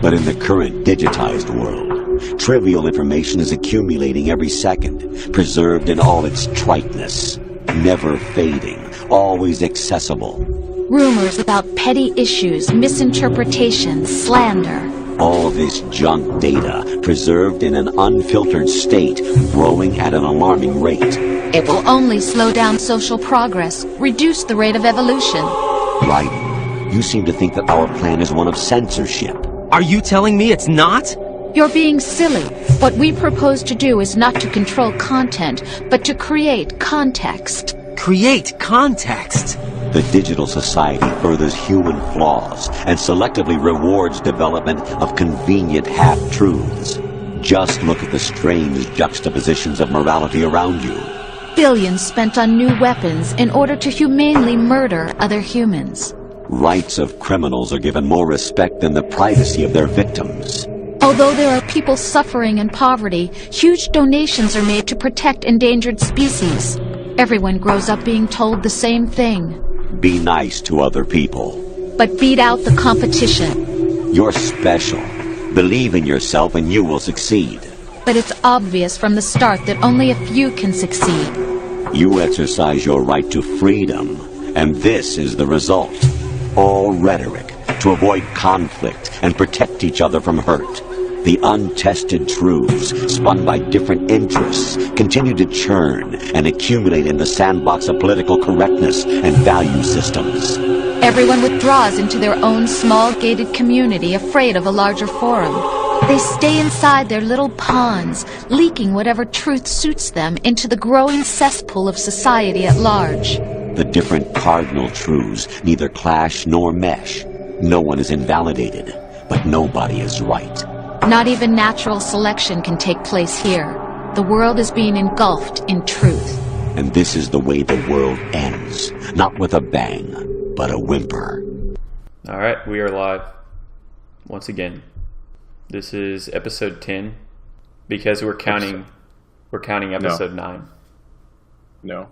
But in the current digitized world, trivial information is accumulating every second, preserved in all its triteness, never fading, always accessible. Rumors about petty issues, misinterpretations, slander. All this junk data, preserved in an unfiltered state, growing at an alarming rate. It will only slow down social progress, reduce the rate of evolution. Right? You seem to think that our plan is one of censorship. Are you telling me it's not? You're being silly. What we propose to do is not to control content, but to create context. Create context. The digital society furthers human flaws and selectively rewards development of convenient half-truths. Just look at the strange juxtapositions of morality around you. Billions spent on new weapons in order to humanely murder other humans. Rights of criminals are given more respect than the privacy of their victims. Although there are people suffering in poverty, huge donations are made to protect endangered species. Everyone grows up being told the same thing. Be nice to other people. But beat out the competition. You're special. Believe in yourself and you will succeed. But it's obvious from the start that only a few can succeed. You exercise your right to freedom, and this is the result. All rhetoric to avoid conflict and protect each other from hurt. The untested truths, spun by different interests, continue to churn and accumulate in the sandbox of political correctness and value systems. Everyone withdraws into their own small gated community, afraid of a larger forum. They stay inside their little ponds, leaking whatever truth suits them into the growing cesspool of society at large. The different cardinal truths neither clash nor mesh. No one is invalidated, but nobody is right. Not even natural selection can take place here. The world is being engulfed in truth. And this is the way the world ends. Not with a bang, but a whimper. All right, we are live. Once again. This is episode 10. Because we're counting episode 9. No.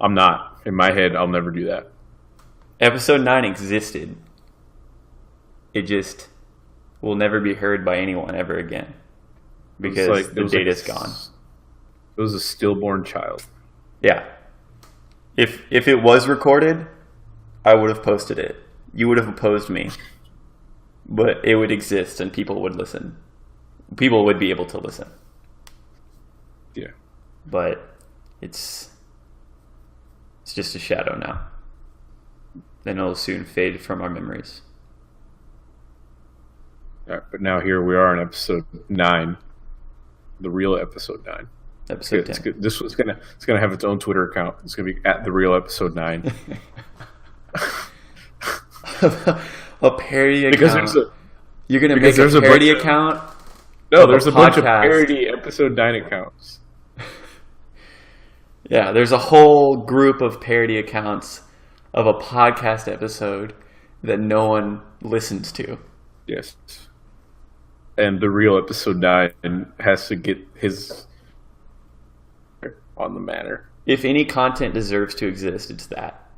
I'm not. In my head, I'll never do that. Episode 9 existed. It just will never be heard by anyone ever again. Because the data's gone. It was a stillborn child. Yeah. If it was recorded, I would have posted it. You would have opposed me. But it would exist and people would listen. People would be able to listen. Yeah. But it's just a shadow now. Then it'll soon fade from our memories. All right, but now here we are in episode 9, the real episode 9. Episode 10. It's good. This was it's gonna have its own Twitter account. It's gonna be at the real episode 9. A parody because account. You're gonna make a parody account? No, there's a bunch of parody episode 9 accounts. Yeah, there's a whole group of parody accounts of a podcast episode that no one listens to. Yes. And the real episode 9 has to get his on the matter. If any content deserves to exist, it's that.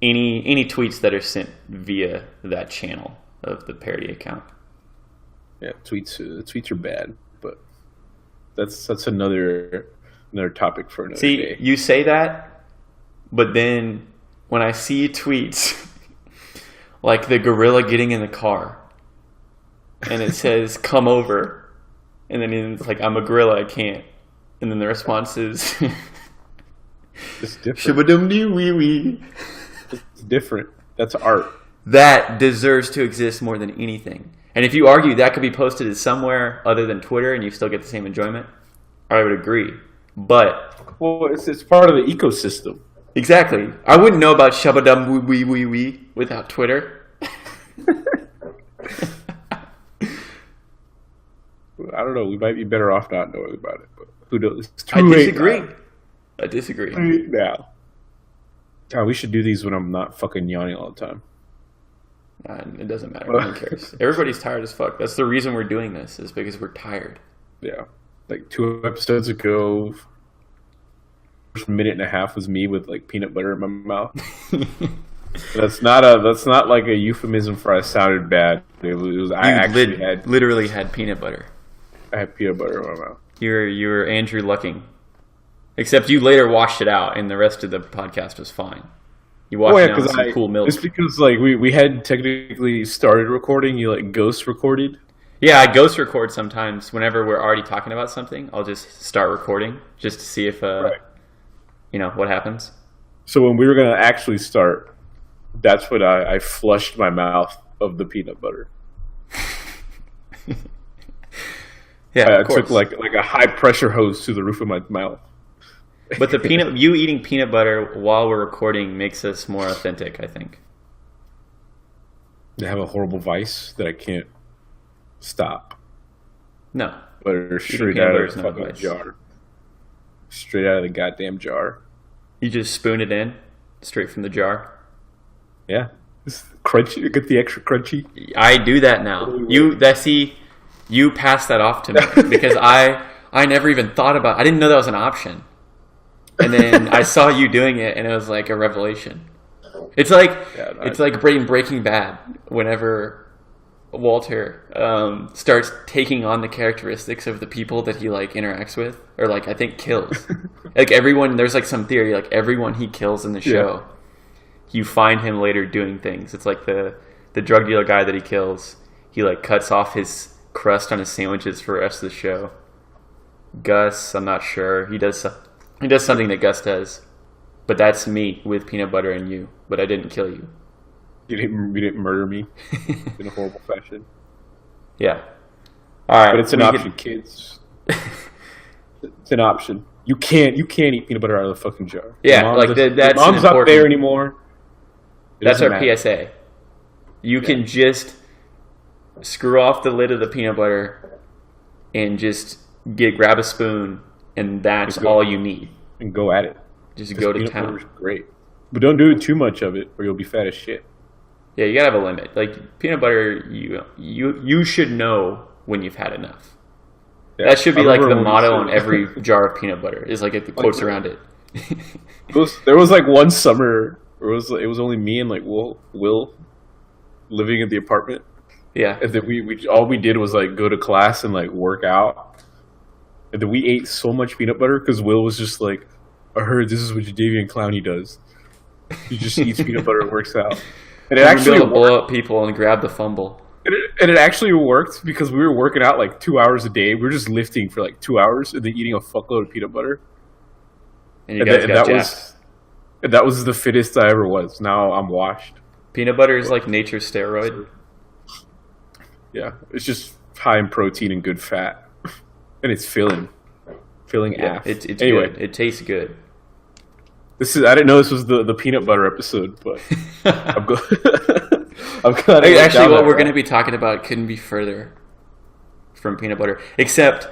Any tweets that are sent via that channel of the parody account. Yeah, tweets are bad, but that's another topic for another day. You say that, but then when I see tweets like the gorilla getting in the car and it says come over, and then it's like I'm a gorilla, I can't, and then the response is it's different. Shabadum-dee-wee-wee. It's different. That's art. That deserves to exist more than anything. And if you argue that could be posted as somewhere other than Twitter and you still get the same enjoyment, I would agree. But it's part of the ecosystem. Exactly. I wouldn't know about Shabadum wee wee wee without Twitter. I don't know. We might be better off not knowing about it, but who knows? I disagree. Now. God, we should do these when I'm not fucking yawning all the time. It doesn't matter. No one cares. Everybody's tired as fuck. That's the reason we're doing this, is because we're tired. Yeah. Like 2 episodes ago, first minute and a half was me with like peanut butter in my mouth. That's not like a euphemism for I sounded bad. I actually literally had peanut butter. I had peanut butter in my mouth. You were Andrew Lucking. Except you later washed it out, and the rest of the podcast was fine. You washed it out with some cool milk. It's because like we hadn't technically started recording. You like ghost recorded. Yeah, I ghost record sometimes. Whenever we're already talking about something, I'll just start recording just to see if what happens. So when we were gonna actually start, that's when I flushed my mouth of the peanut butter. Yeah, I took like a high pressure hose to the roof of my mouth. But you eating peanut butter while we're recording makes us more authentic, I think. I have a horrible vice that I can't stop. No. Butter straight out of the fucking jar. Straight out of the goddamn jar. You just spoon it in, straight from the jar? Yeah. It's crunchy. Get the extra crunchy. I do that now. You passed that off to me because I never even thought about. I didn't know that was an option, and then I saw you doing it, and it was like a revelation. It's like it's like Breaking Bad. Whenever Walter starts taking on the characteristics of the people that he like interacts with, or like I think kills. Like everyone, there's like some theory like everyone he kills in the show, you find him later doing things. It's like the drug dealer guy that he kills. He like cuts off his crust on his sandwiches for the rest of the show. Gus, I'm not sure. He does something that Gus does, but that's me with peanut butter and you. But I didn't kill you. You didn't murder me in a horrible fashion. Yeah. All right, but it's an option, kids. It's an option. You can't eat peanut butter out of the fucking jar. Yeah, like that's mom's not there anymore. That's our PSA. You can just screw off the lid of the peanut butter and just grab a spoon, and that's all you need. And go at it. Just go to peanut town. Butter's great, but don't do too much of it, or you'll be fat as shit. Yeah, you gotta have a limit. Like peanut butter, you should know when you've had enough. Yeah, that should be like the motto on every jar of peanut butter. Is like the quotes around it. There was like one summer where it was only me and like Will living in the apartment. Yeah, and then we all we did was like go to class and like work out, and then we ate so much peanut butter because Will was just like, I heard this is what Jadeveon Clowney does. He just eats peanut butter and works out. And it actually blow up people and grab the fumble. And it actually worked because we were working out like 2 hours a day. We were just lifting for like 2 hours and then eating a fuckload of peanut butter. And that was the fittest I ever was. Now I'm washed. Peanut butter is like nature's steroid. Yeah, it's just high in protein and good fat, and it's filling. Yeah, it's anyway. Good. It tastes good. I didn't know this was the peanut butter episode, but I'm glad. Actually, what we're going to be talking about couldn't be further from peanut butter. Except,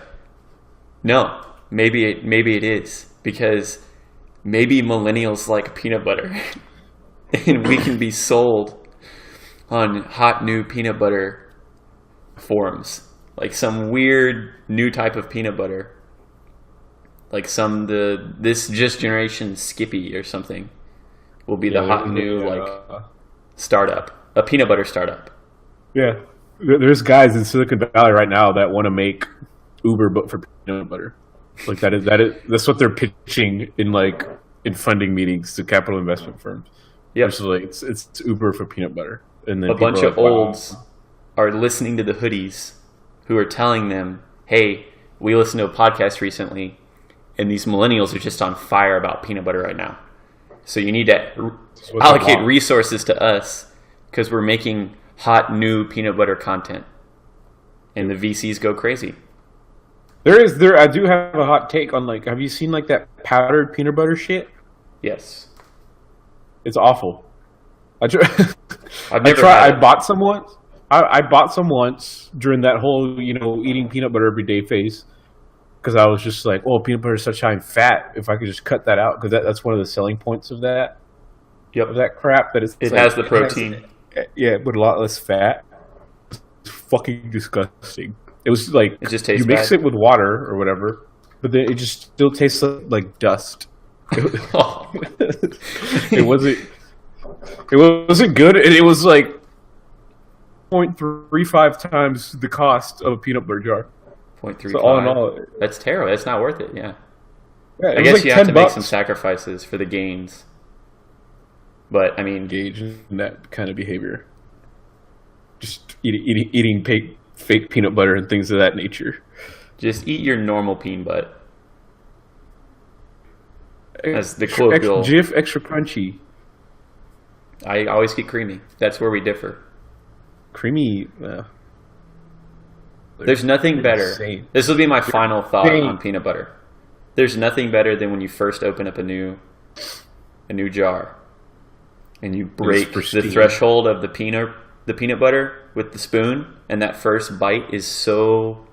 no, maybe it is, because maybe millennials like peanut butter, and we can be sold on hot new peanut butter forums, like some weird new type of peanut butter, like this just generation Skippy or something will be the hot new startup, a peanut butter startup. Yeah, there's guys in Silicon Valley right now that want to make Uber but for peanut butter. Like that's what they're pitching in funding meetings to capital investment firms. Yeah, like it's Uber for peanut butter, and then a bunch of olds are listening to the hoodies who are telling them, hey, we listened to a podcast recently and these millennials are just on fire about peanut butter right now. So you need to allocate resources to us because we're making hot new peanut butter content. And the VCs go crazy. I do have a hot take on have you seen that powdered peanut butter shit? Yes. It's awful. I bought some once. I bought some once during that whole, eating peanut butter every day phase, because I was just like, oh, peanut butter is such high in fat. If I could just cut that out, because that's one of the selling points of that. Yep. Of that crap. That it has the protein. Yeah, but a lot less fat. It's fucking disgusting. It was like it just tastes you mix bad. it with water or whatever, but then it just still tastes like dust. It wasn't. It wasn't good, and it was like 0.35 times the cost of a peanut butter jar. 0.35. So all in all, That's terrible. That's not worth it. Yeah. yeah, it I was guess like you have to $10. make some sacrifices for the gains. But I mean, Engage in that kind of behavior. Just eating fake peanut butter and things of that nature. just eat your normal peanut butter. As the extra, colloquial. Jif extra crunchy. I always get creamy. That's where we differ. Creamy. There's nothing better. Insane. This will be my final thought insane. on peanut butter. There's nothing better than when you first open up a new jar, and you break the pristine. threshold of the peanut butter with the spoon, and that first bite is so.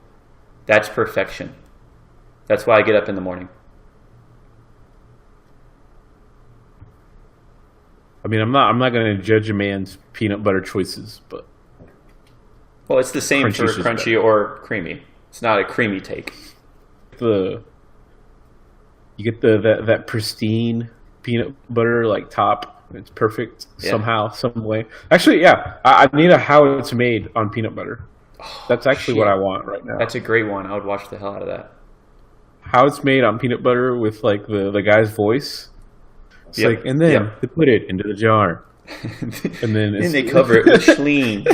That's perfection. That's why I get up in the morning. I mean, I'm not going to judge a man's peanut butter choices, but Well, it's the same Crunchy for is crunchy better. or creamy. It's not a creamy take. you get that pristine peanut butter like top. It's perfect Yeah. somehow, some way. Actually, yeah, I need a how it's made on peanut butter. That's actually what I want right now. That's a great one. I would watch the hell out of that. How it's made on peanut butter with like the guy's voice. It's Yep. like, and then Yep. they put it into the jar, and then Then they cover it with Schleen.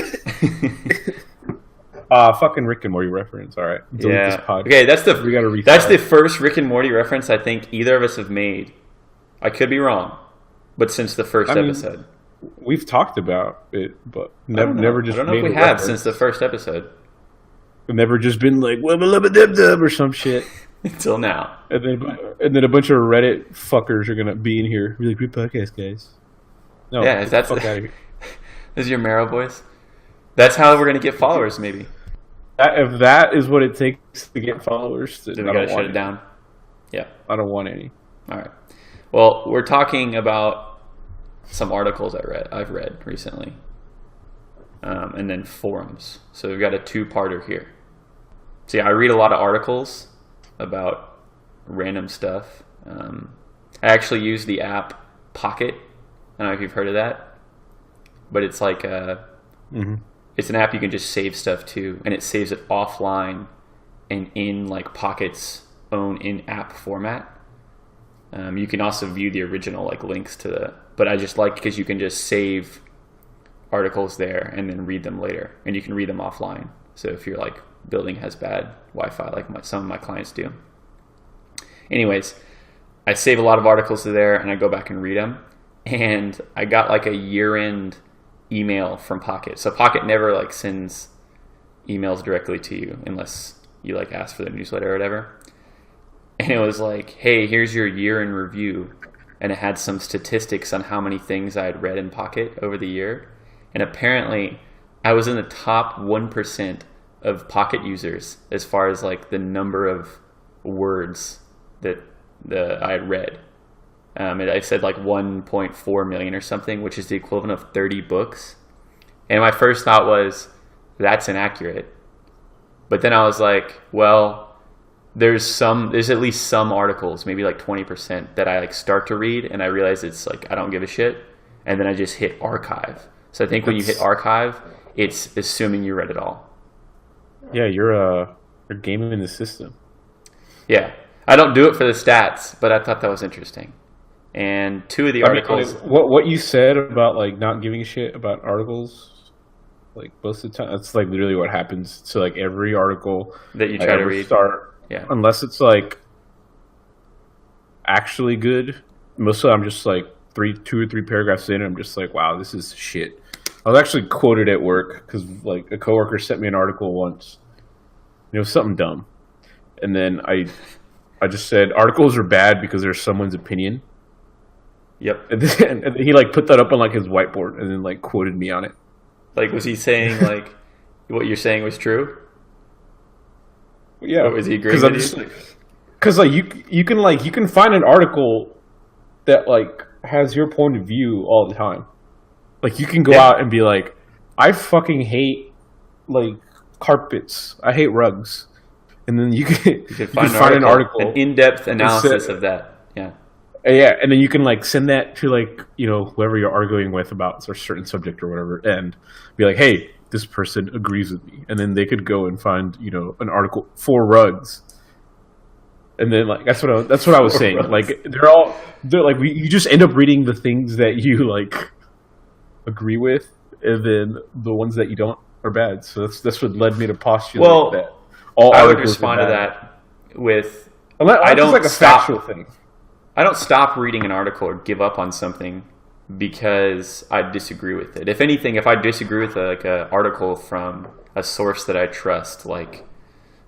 fucking Rick and Morty reference. All right, delete this Yeah. podcast. Okay, that's We gotta restart. that's the first Rick and Morty reference I think either of us have made. I could be wrong, but since the first I mean, episode, We've talked about it, but I never, don't know. never just I don't know made if we a have reference. since the first episode Never just been like wubba lubba dub dub or some shit, until now. and then a bunch of Reddit fuckers are gonna be in here. Be like, "Good podcast, guys." No, Yeah, get if that's the fuck out of here. This is your Marrow voice. That's how we're gonna get followers, maybe. If that is what it takes to get followers, then Then I we don't gotta want shut it down. Yeah. I don't want any. All right. Well, we're talking about some articles I've read recently, and then forums. So we've got a two-parter here. See, I read a lot of articles about random stuff. I actually use the app Pocket. I don't know if you've heard of that, but it's like it's an app you can just save stuff to, and it saves it offline and in like Pocket's own in-app format. You can also view the original like links to the, but I just like because you can just save articles there and then read them later, and you can read them offline. So if your like building has bad Wi-Fi, like some of my clients do. Anyways, I save a lot of articles to there, and I go back and read them. And I got like a year-end email from Pocket. So Pocket never like sends emails directly to you unless you like ask for the newsletter or whatever. And it was like, hey, here's your year in review. And it had some statistics on how many things I had read in Pocket over the year. And apparently I was in the top 1% of Pocket users as far as like the number of words that I had read. I said like 1.4 million or something, which is the equivalent of 30 books. And my first thought was, that's inaccurate. But then I was like, well, there's at least some articles, maybe like 20%, that I like start to read, and I realize it's like I don't give a shit, and then I just hit archive. So I think when you hit archive, it's assuming you read it all. Yeah, you're gaming in the system. Yeah, I don't do it for the stats, but I thought that was interesting. And two of the articles. What you said about like not giving a shit about articles, like most of the time, that's like literally what happens to like every article that you I try to ever read. Start, yeah. Unless it's like actually good. Mostly, I'm just like 2 or 3 paragraphs in, and I'm just like, wow, this is shit. I was actually quoted at work because like a coworker sent me an article once. It was something dumb, and then I just said articles are bad because they're someone's opinion. Yep. And then he like put that up on like his whiteboard and then like quoted me on it. Like, was he saying like what you're saying was true? Yeah. Or was he agreeing with you? Because like you can find an article that like has your point of view all the time. Like you can go out and be like, I fucking hate like carpets. I hate rugs. And then you can find an article, an in-depth analysis of that. Yeah. Yeah, and then you can like send that to like whoever you're arguing with about a certain subject or whatever, and be like, "Hey, this person agrees with me," and then they could go and find an article for rugs, and then like that's what I was saying. Rugs. Like they're like you just end up reading the things that you like agree with, and then the ones that you don't are bad. So that's what led me to postulate that all I would articles respond are to bad. that with I don't like a stop- factual thing. I don't stop reading an article or give up on something because I disagree with it. If anything, if I disagree with an article from a source that I trust, like,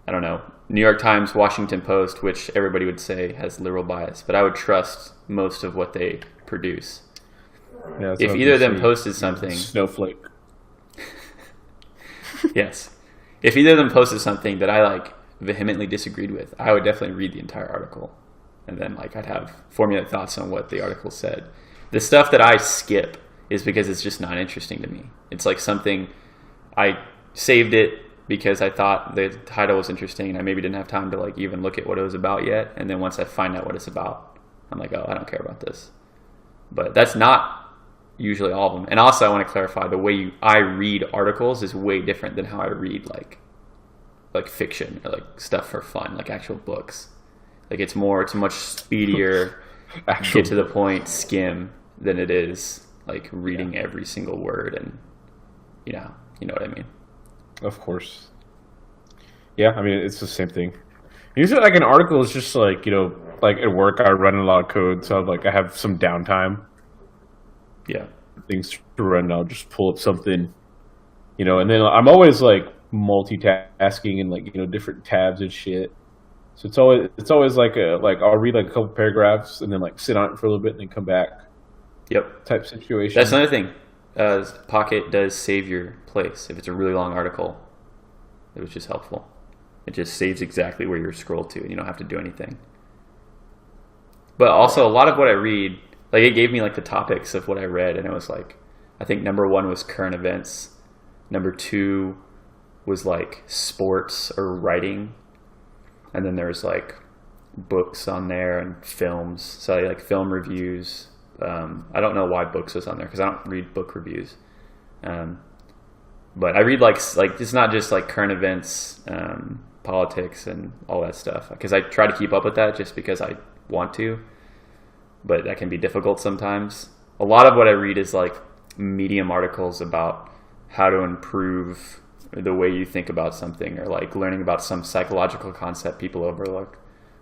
I don't know, New York Times, Washington Post, which everybody would say has liberal bias, but I would trust most of what they produce. Yeah, that's If what I either was of them gonna say. posted something, Snowflake. yes. If either of them posted something that I like vehemently disagreed with, I would definitely read the entire article. And then like I'd have formulate thoughts on what the article said. The stuff that I skip is because it's just not interesting to me. It's like something I saved it because I thought the title was interesting and I maybe didn't have time to like even look at what it was about yet. And then once I find out what it's about, I'm like, oh, I don't care about this. But that's not usually all of them. And also I want to clarify the way I read articles is way different than how I read like fiction or like stuff for fun, like actual books. Like it's a much speedier, get to the point skim than it is like reading every single word and you know what I mean. Of course. Yeah, I mean it's the same thing. Usually, like an article is just like like at work I run a lot of code, so I have some downtime. Yeah. Things to run, I'll just pull up something, and then I'm always like multitasking and like different tabs and shit. So it's always like I'll read like a couple paragraphs and then like sit on it for a little bit and then come back. Yep. Type situation. That's another thing. Pocket does save your place if it's a really long article, which is helpful. It just saves exactly where you're scrolled to, and you don't have to do anything. But also, a lot of what I read, like it gave me like the topics of what I read, and it was like, I think number 1 was current events, number 2 was like sports or writing, and then there's like books on there and films, so like film reviews. I don't know why books was on there because I don't read book reviews, but I read like it's not just like current events, politics, and all that stuff because I try to keep up with that just because I want to, but that can be difficult sometimes. A lot of what I read is like Medium articles about how to improve the way you think about something, or like learning about some psychological concept people overlook,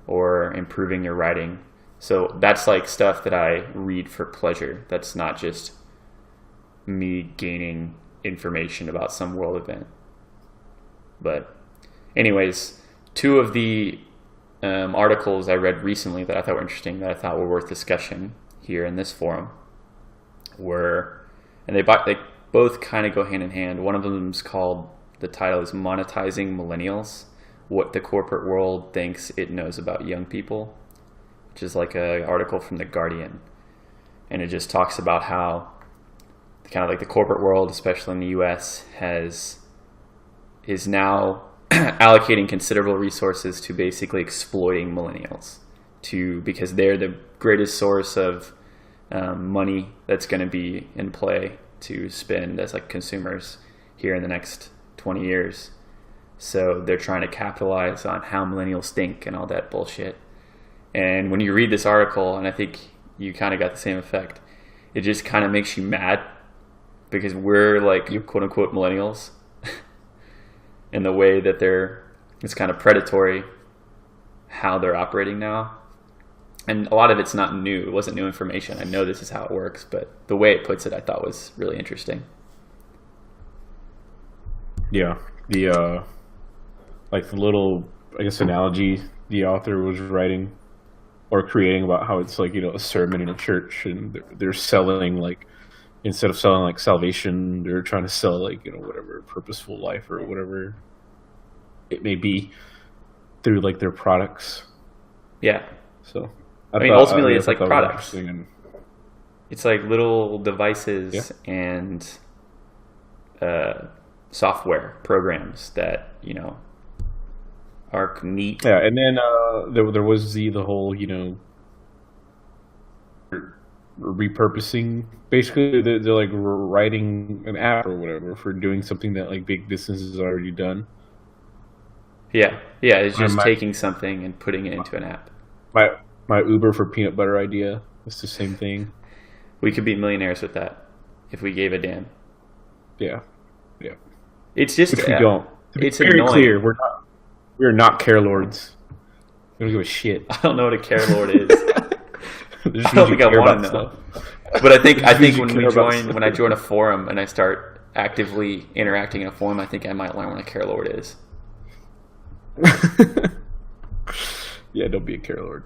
or improving your writing. So that's like stuff that I read for pleasure. That's not just me gaining information about some world event. But anyways, 2 of the articles I read recently that I thought were interesting, that I thought were worth discussion here in this forum were, and they both kind of go hand in hand. One of them is called, the title is Monetizing Millennials, What the Corporate World Thinks It Knows About Young People, which is like an article from The Guardian. And it just talks about how kind of like the corporate world, especially in the US, is now allocating considerable resources to basically exploiting millennials because they're the greatest source of money that's going to be in play to spend as like consumers here in the next 20 years. So they're trying to capitalize on how millennials think and all that bullshit. And when you read this article, and I think you kind of got the same effect, it just kind of makes you mad because we're like quote unquote millennials in the way that it's kind of predatory how they're operating now. And a lot of it's not new. It wasn't new information. I know this is how it works, but the way it puts it, I thought was really interesting. Yeah. The like the little, I guess, analogy the author was writing or creating about how it's like, a sermon in a church, and they're selling like, instead of selling like salvation, they're trying to sell like, whatever, purposeful life or whatever it may be through like their products. Yeah. So I mean, ultimately it's like products. And it's like little devices and software programs that, are neat. Yeah, and then there was the whole, repurposing. Basically, they're like writing an app or whatever for doing something that like big businesses already done. Yeah, it's just My- taking something and putting it into an app. My Uber for peanut butter idea. It's the same thing. We could be millionaires with that if we gave a damn. Yeah. It's just Which we don't. To be it's very annoying. clear, we are not care lords. We don't give a shit. I don't know what a care lord is. It just I don't means think I you care want to about know. stuff. But I think means you when care about stuff. when I join a forum and I start actively interacting in a forum, I think I might learn what a care lord is. Yeah, don't be a care lord.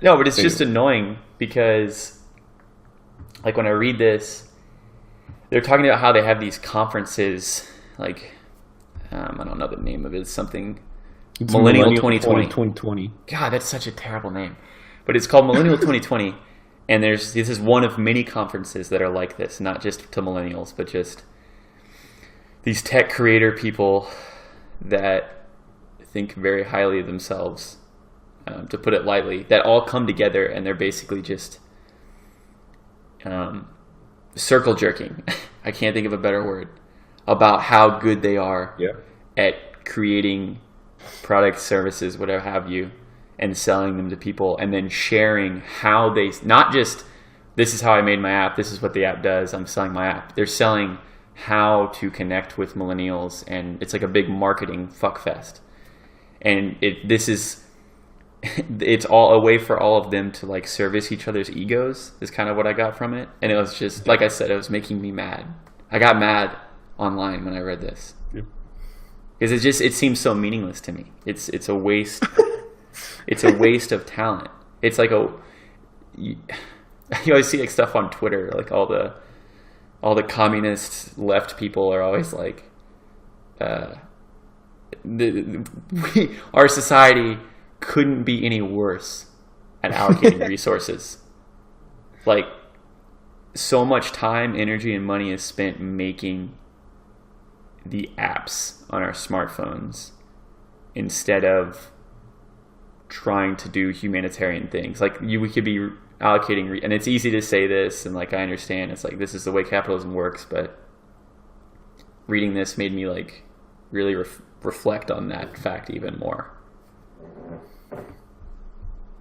No, but it's just annoying because, like, when I read this, they're talking about how they have these conferences, like, I don't know the name of it, it's something, It's Millennial 2020. 2020. God, that's such a terrible name. But it's called Millennial 2020, and this is one of many conferences that are like this, not just to millennials, but just these tech creator people that think very highly of themselves, to put it lightly, that all come together and they're basically just circle jerking. I can't think of a better word about how good they are Yeah. at creating products, services, whatever have you, and selling them to people, and then sharing how they, not just this is how I made my app, this is what the app does, I'm selling my app. They're selling how to connect with millennials, and it's like a big marketing fuckfest. And it's all a way for all of them to like service each other's egos is kind of what I got from it. And it was just, like I said, it was making me mad. I got mad online when I read this. Yeah. Because it seems so meaningless to me. It's a waste. It's a waste of talent. It's like you always see like stuff on Twitter, like all the communist left people are always like, our society couldn't be any worse at allocating resources. Like, so much time, energy, and money is spent making the apps on our smartphones instead of trying to do humanitarian things. Like, we could be allocating, and it's easy to say this, and like I understand, it's like this is the way capitalism works, but reading this made me like really reflect on that fact even more.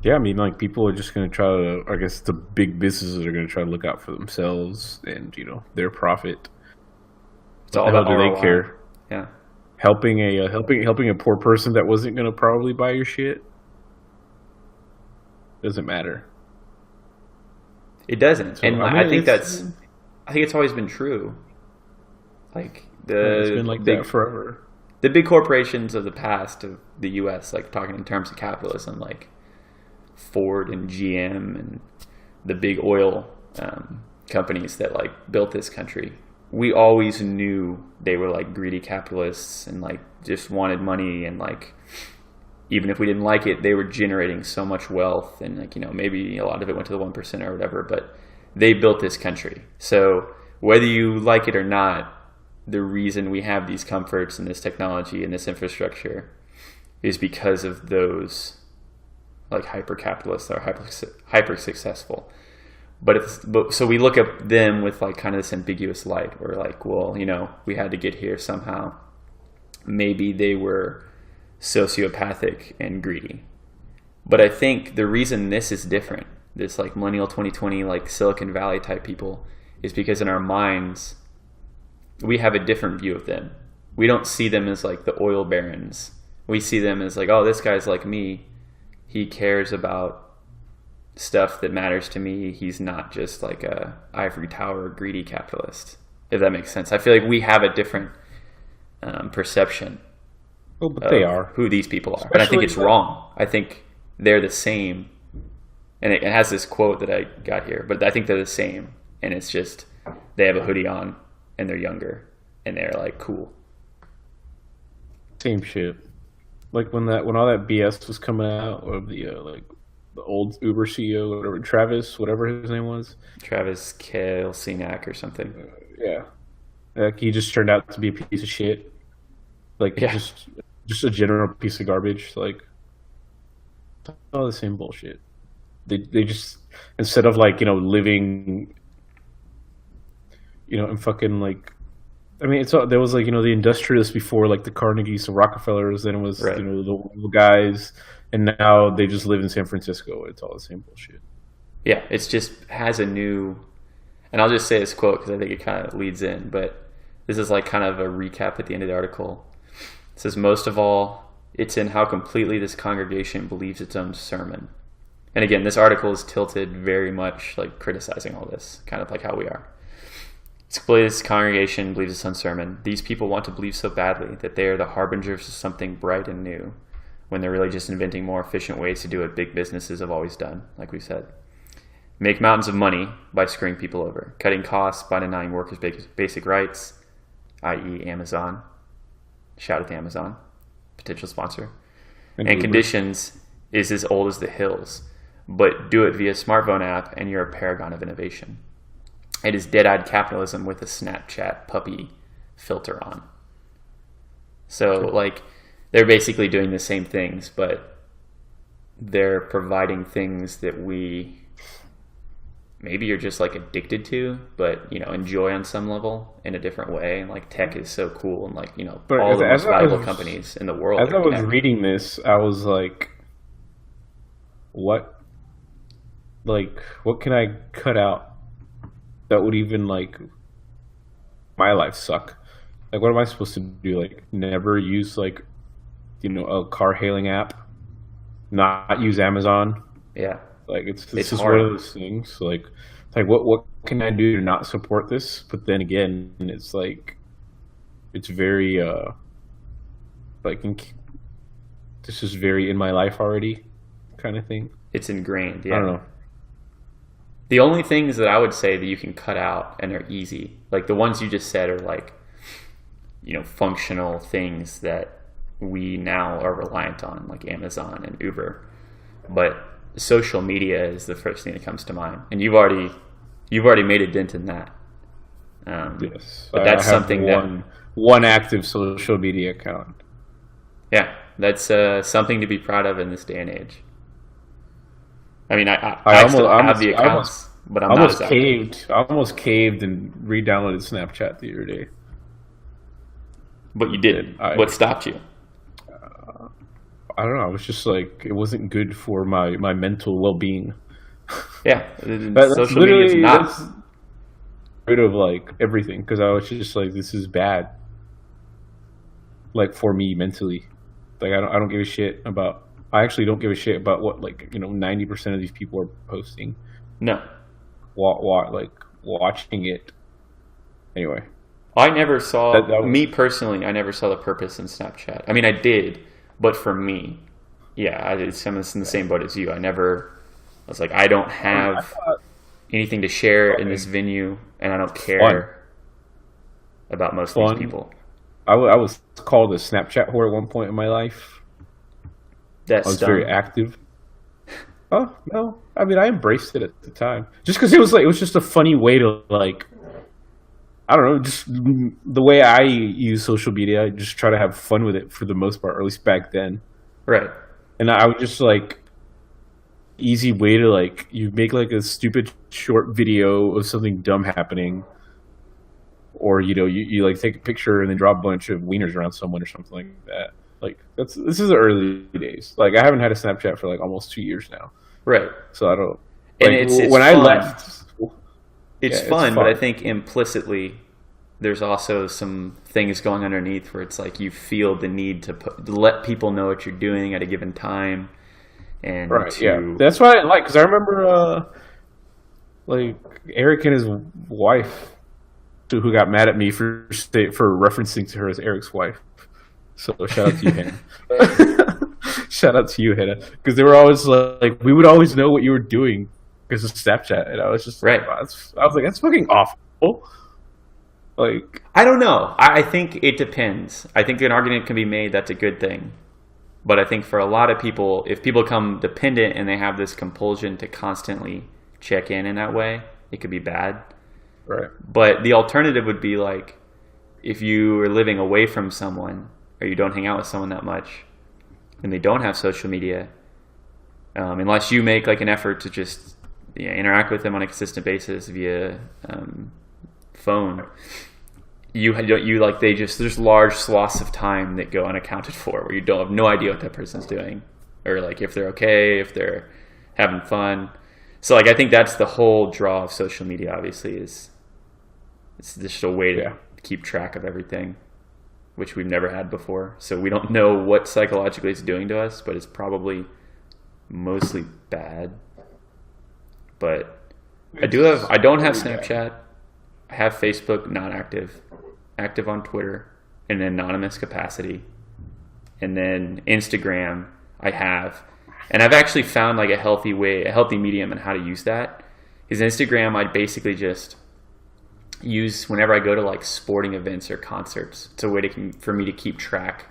Yeah, I mean, like, people are just going to try to, I guess the big businesses are going to try to look out for themselves and, their profit. It's all What the about hell do ROI. they care? Yeah. Helping a poor person that wasn't going to probably buy your shit doesn't matter. It doesn't. So, And I mean, I think it's always been true. Like It's been like that forever. The big corporations of the past of the US, like talking in terms of capitalism, like Ford and GM and the big oil companies that like built this country, we always knew they were like greedy capitalists and like just wanted money, and like even if we didn't like it, they were generating so much wealth, and like maybe a lot of it went to the 1% or whatever, but they built this country. So whether you like it or not, the reason we have these comforts and this technology and this infrastructure is because of those like hyper capitalists that are hyper successful. But so we look at them with like kind of this ambiguous light. We're like, well, we had to get here somehow. Maybe they were sociopathic and greedy. But I think the reason this is different, this like Millennial 2020, like Silicon Valley type people, is because in our minds, we have a different view of them. We don't see them as like the oil barons. We see them as like, oh, this guy's like me. He cares about stuff that matters to me. He's not just like a ivory tower greedy capitalist, if that makes sense. I feel like we have a different perception Oh, but they are. who these people are. And I think Especially- it's wrong. I think they're the same. And it has this quote that I got here, but I think they're the same. And it's just, they have a hoodie on and they're younger and they're like cool. Same shit. Like when all that BS was coming out of the the old Uber CEO, whatever, Travis, whatever his name was. Travis Kalanick or something. Yeah. Like he just turned out to be a piece of shit. Like Yeah. just a general piece of garbage. Like all the same bullshit. They just, instead of like, living, and fucking like, I mean, there was like, the industrialists before, like the Carnegies, the Rockefellers, then it was, Right. the oil guys, and now they just live in San Francisco. It's all the same bullshit. Yeah, it's just has a new, and I'll just say this quote because I think it kind of leads in, but this is like kind of a recap at the end of the article. It says, most of all, it's in how completely this congregation believes its own sermon. And again, this article is tilted very much like criticizing all this, kind of like how we are. It's clearly this congregation believes its own sermon. These people want to believe so badly that they are the harbingers of something bright and new, when they're really just inventing more efficient ways to do what big businesses have always done, like we said. Make mountains of money by screwing people over, cutting costs by denying workers basic rights, i.e. Amazon. Shout out to Amazon, potential sponsor. And conditions is as old as the hills, but do it via smartphone app and you're a paragon of innovation. It is dead-eyed capitalism with a Snapchat puppy filter on. So, like, they're basically doing the same things, but they're providing things that we maybe you're just like addicted to, but enjoy on some level in a different way. And like tech is so cool, and like But all the most valuable was- companies in the world. As are I was connected. reading this, I was like, what can I cut out that would even like my life suck? Like, what am I supposed to do? Like, never use like, a car hailing app, not use Amazon. Yeah, Like, it's It's just hard. one of those things. Like what can I do to not support this? But then again, it's like, it's very like this is very in my life already, kind of thing. it's ingrained. Yeah. I don't know. The only things that I would say that you can cut out and are easy, like the ones you just said, are like functional things that we now are reliant on, like Amazon and Uber. But social media is the first thing that comes to mind, and you've already made a dent in that. Yes, But that's I have something one active social media account. Yeah, that's something to be proud of in this day and age. I mean, I still have the accounts, but I'm not as active. I almost caved and re-downloaded Snapchat the other day. But you didn't. What stopped you? I don't know. I was just like, it wasn't good for my mental well-being. Yeah, That's social media is not. that's rid of like everything, because I was just like, this is bad. Like, for me mentally, like I don't give a shit about. I actually don't give a shit about what 90% of these people are posting. No, Like watching it. Anyway, I never saw. That was- Me personally, I never saw the purpose in Snapchat. I mean, I did, but for me, yeah, I'm in the same boat as you. I was like, I don't have anything to share in this venue, and I don't care about most of Fun. these people. I was called a Snapchat whore at one point in my life. That's I was very active. Oh no! I mean, I embraced it at the time, just because it was just a funny way to like. I don't know, just the way I use social media. I just try to have fun with it for the most part, or at least back then. right. And I would just like easy way to like you make like a stupid short video of something dumb happening, or you like take a picture and then draw a bunch of wieners around someone or something like that. Like this is the early days. Like I haven't had a Snapchat for like almost 2 years now, Right. so I don't. And Like, it's when I fun. left, It's Yeah, fun, it's but I fun. think implicitly there's also some things going underneath where it's like you feel the need to let people know what you're doing at a given time, and right? to, Yeah, that's what I like, because I remember like Eric and his wife, who got mad at me for referencing to her as Eric's wife. So shout out to you, Hannah. Shout out to you, Hannah, because they were always like, we would always know what you were doing because of Snapchat, and I was just Right. Like, I was like, that's fucking awful. Like, I don't know. I think it depends. I think an argument can be made that's a good thing. But I think for a lot of people, if people become dependent and they have this compulsion to constantly check in that way, it could be bad. right? But the alternative would be like, if you are living away from someone or you don't hang out with someone that much and they don't have social media, unless you make like an effort to just interact with them on a consistent basis via phone. There's large swaths of time that go unaccounted for where you don't have no idea what that person's doing, or like if they're okay, if they're having fun. So like I think that's the whole draw of social media. Obviously, it's just a way to keep track of everything, which we've never had before. So we don't know what psychologically it's doing to us, but it's probably mostly bad. But I don't have Snapchat. I have Facebook, not active on Twitter in an anonymous capacity. And then Instagram I have. And I've actually found like a healthy medium on how to use that. Because Instagram I basically just use whenever I go to like sporting events or concerts. It's a way for me to keep track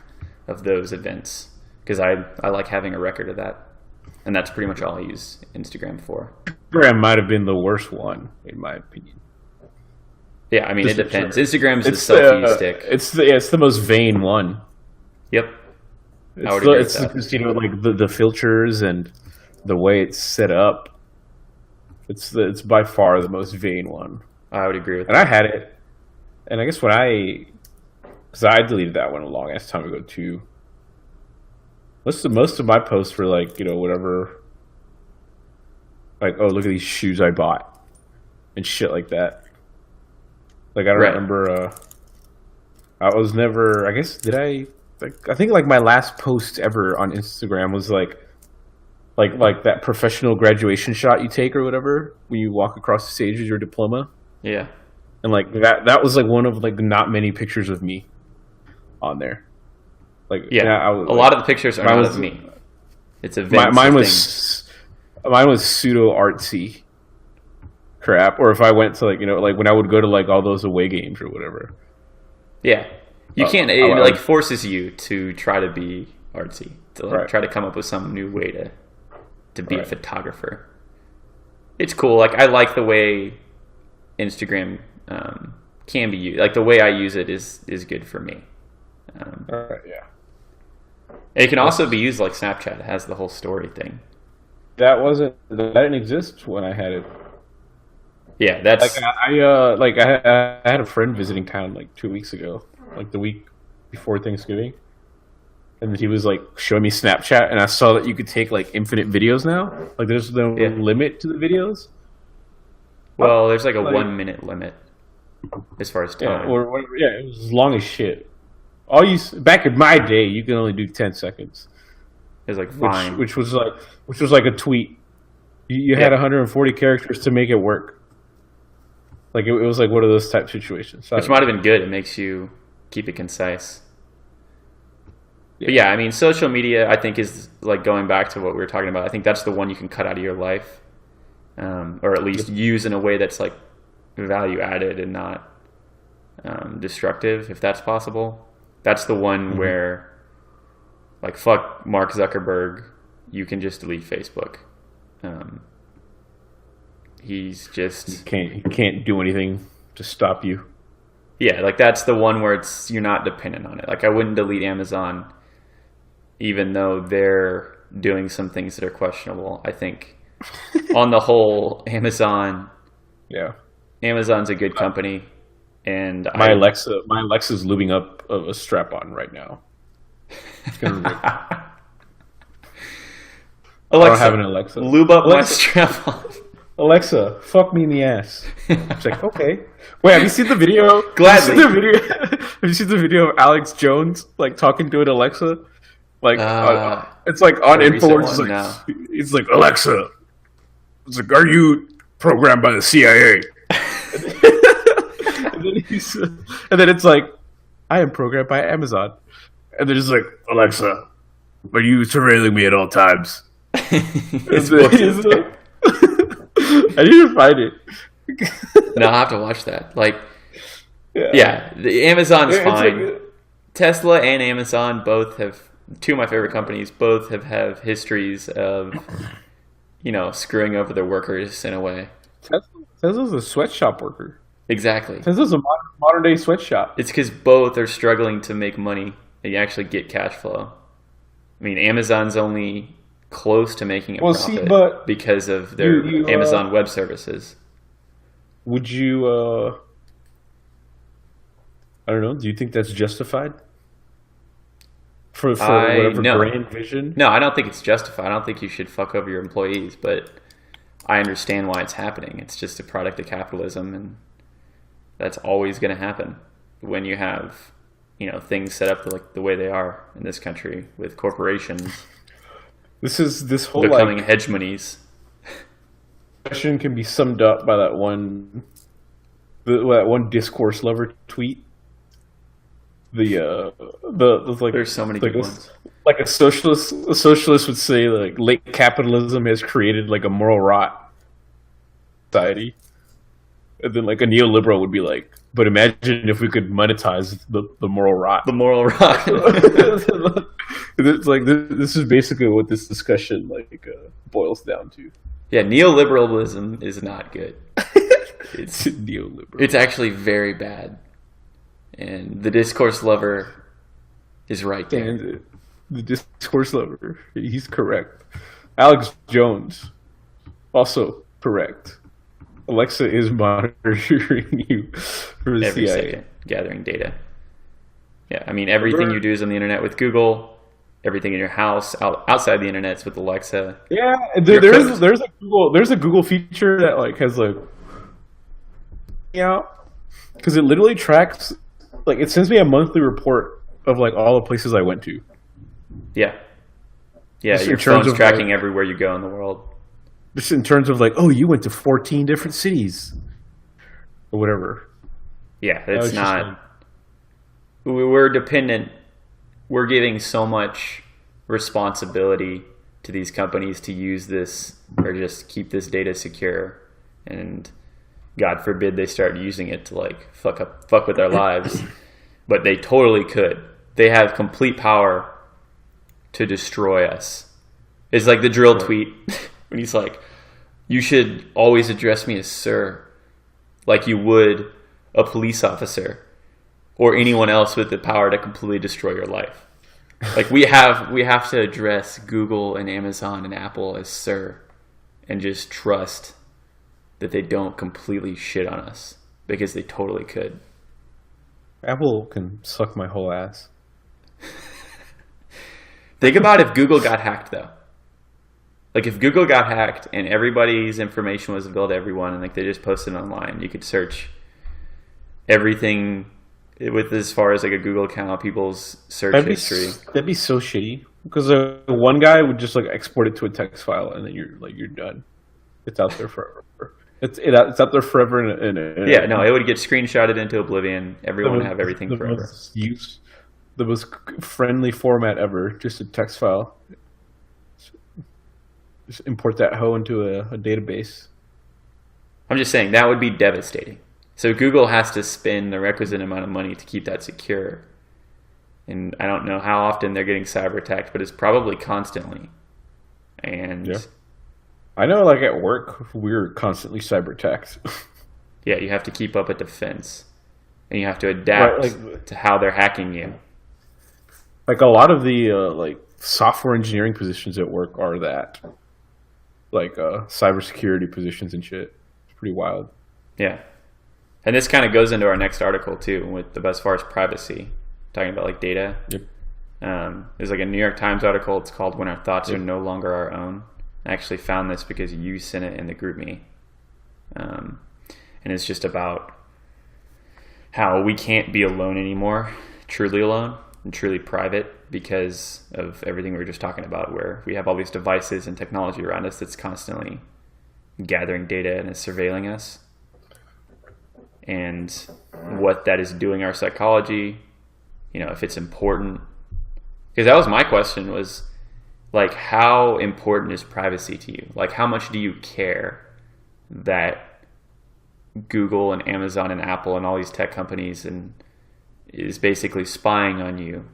of those events. Because I like having a record of that. And that's pretty much all I use Instagram for. Instagram might have been the worst one, in my opinion. Yeah, I mean, it depends. Instagram's the selfie stick. It's the most vain one. Yep. It's like the filters and the way it's set up. It's by far the most vain one. I would agree with that. And I had it, and I guess because I deleted that one a long ass time ago too. Most of my posts were like, whatever. Like, oh, look at these shoes I bought, and shit like that. Like I don't remember. I was never. I guess did I? I think like my last post ever on Instagram was like that professional graduation shot you take or whatever when you walk across the stage with your diploma. Yeah. And like that was like one of like not many pictures of me on there. Like a lot of the pictures are not of me. It's a mine was pseudo artsy crap. Or if I went to like when I would go to like all those away games or whatever. Yeah. You can't. It forces you to try to be artsy, to try to come up with some new way to be a photographer. It's cool. Like I like the way Instagram can be used. Like the way I use it is good for me. Yeah. It can also be used like Snapchat. It has the whole story thing. That didn't exist when I had it. Yeah, that's like I had a friend visiting town like 2 weeks ago. Like the week before Thanksgiving, and he was like showing me Snapchat, and I saw that you could take like infinite videos now. Like there's no limit to the videos. Well, there's like a 1 minute limit as far as time. It was as long as shit. Back in my day, you could only do 10 seconds. It was like fine, which was like a tweet. You had 140 characters to make it work. Like it was like one of those type situations. Which might have been good. It makes you keep it concise. But yeah, I mean, social media, I think, is like going back to what we were talking about. I think that's the one you can cut out of your life, or at least use in a way that's like value added and not destructive, if that's possible. That's the one where, like, fuck Mark Zuckerberg, you can just delete Facebook. He's just he can't do anything to stop you. Yeah, like that's the one where you're not dependent on it. Like I wouldn't delete Amazon, even though they're doing some things that are questionable. I think, on the whole, Amazon's a good company, and my Alexa's lubing up a strap-on right now. It's gonna rip. Alexa, I don't have an Alexa. Lube up my strap-on. Alexa, fuck me in the ass. It's like, okay. Wait, have you seen the video? Gladly. Have you seen the video of Alex Jones like talking to an Alexa? Like it's like on Infowars. It's like Alexa. It's like, are you programmed by the CIA? and then it's like, I am programmed by Amazon. And then it's like, Alexa, are you surveilling me at all times? I need to find it. No, I'll have to watch that. Like, yeah, the Amazon is fine. Like, Tesla and Amazon both have, two of my favorite companies, both have histories of, screwing over their workers in a way. Tesla's a sweatshop worker. Exactly. Tesla's a modern day sweatshop. It's because both are struggling to make money and actually get cash flow. I mean, Amazon's only close to making a Well, profit see, but because of their you, Amazon Web Services. would you? I don't know. Do you think that's justified for whatever No. grand vision? No, I don't think it's justified. I don't think you should fuck over your employees, but I understand why it's happening. It's just a product of capitalism, and that's always going to happen when you have, things set up like the way they are in this country with corporations This whole becoming hegemonies. question can be summed up by that one discourse lover tweet. The like There's so many like good a, ones. like a socialist would say, like, late capitalism has created like a moral rot society, and then like a neoliberal would be like, but imagine if we could monetize the moral rot. The moral rot. It's like this is basically what this discussion boils down to. Yeah, neoliberalism is not good. It's neoliberal. It's actually very bad. And the discourse lover is right there. And the discourse lover, he's correct. Alex Jones, also correct. Alexa is monitoring you for the Every CIA. second, gathering data. Yeah, I mean, everything you do is on the internet with Google. Everything in your house, outside the internet's with Alexa. Yeah, Your code. there's a Google feature that has because it literally tracks, it sends me a monthly report of all the places I went to. Yeah. Yeah, Just in your terms phone's of, tracking everywhere you go in the world. Just in terms of oh, you went to 14 different cities or whatever. Yeah, That it's was just not. We're dependent. We're giving so much responsibility to these companies to use this or just keep this data secure, and God forbid they start using it to fuck with our lives. But they totally could. They have complete power to destroy us. It's like the drill tweet when he's like, "You should always address me as sir, like you would a police officer or anyone else with the power to completely destroy your life." We have to address Google and Amazon and Apple as sir, and just trust that they don't completely shit on us, because they totally could. Apple can suck my whole ass. Think about if Google got hacked, though. If Google got hacked and everybody's information was available to everyone, and they just posted it online, you could search everything with as far as a Google account, people's search history. That'd be so shitty, because one guy would just export it to a text file, and then you're done. It's out there forever. It's out there forever. Yeah, no, it would get screenshotted into oblivion. Everyone would have everything forever. The most friendly format ever, just a text file. Just import that hoe into a database. I'm just saying that would be devastating. So Google has to spend the requisite amount of money to keep that secure. And I don't know how often they're getting cyber attacked, but it's probably constantly. And yeah. I know, at work, we're constantly cyber attacked. Yeah, you have to keep up a defense. And you have to adapt to how they're hacking you. A lot of the software engineering positions at work are that. Cybersecurity positions and shit. It's pretty wild. Yeah. And this kind of goes into our next article too, with as far as privacy, talking about data. Yep. There's a New York Times article. It's called "When Our Thoughts Are No Longer Our Own." I actually found this because you sent it in the GroupMe, and it's just about how we can't be alone anymore, truly alone and truly private, because of everything we were just talking about, where we have all these devices and technology around us that's constantly gathering data and is surveilling us. And what that is doing our psychology, if it's important. Because that was my question, was how important is privacy to you? How much do you care that Google and Amazon and Apple and all these tech companies is basically spying on you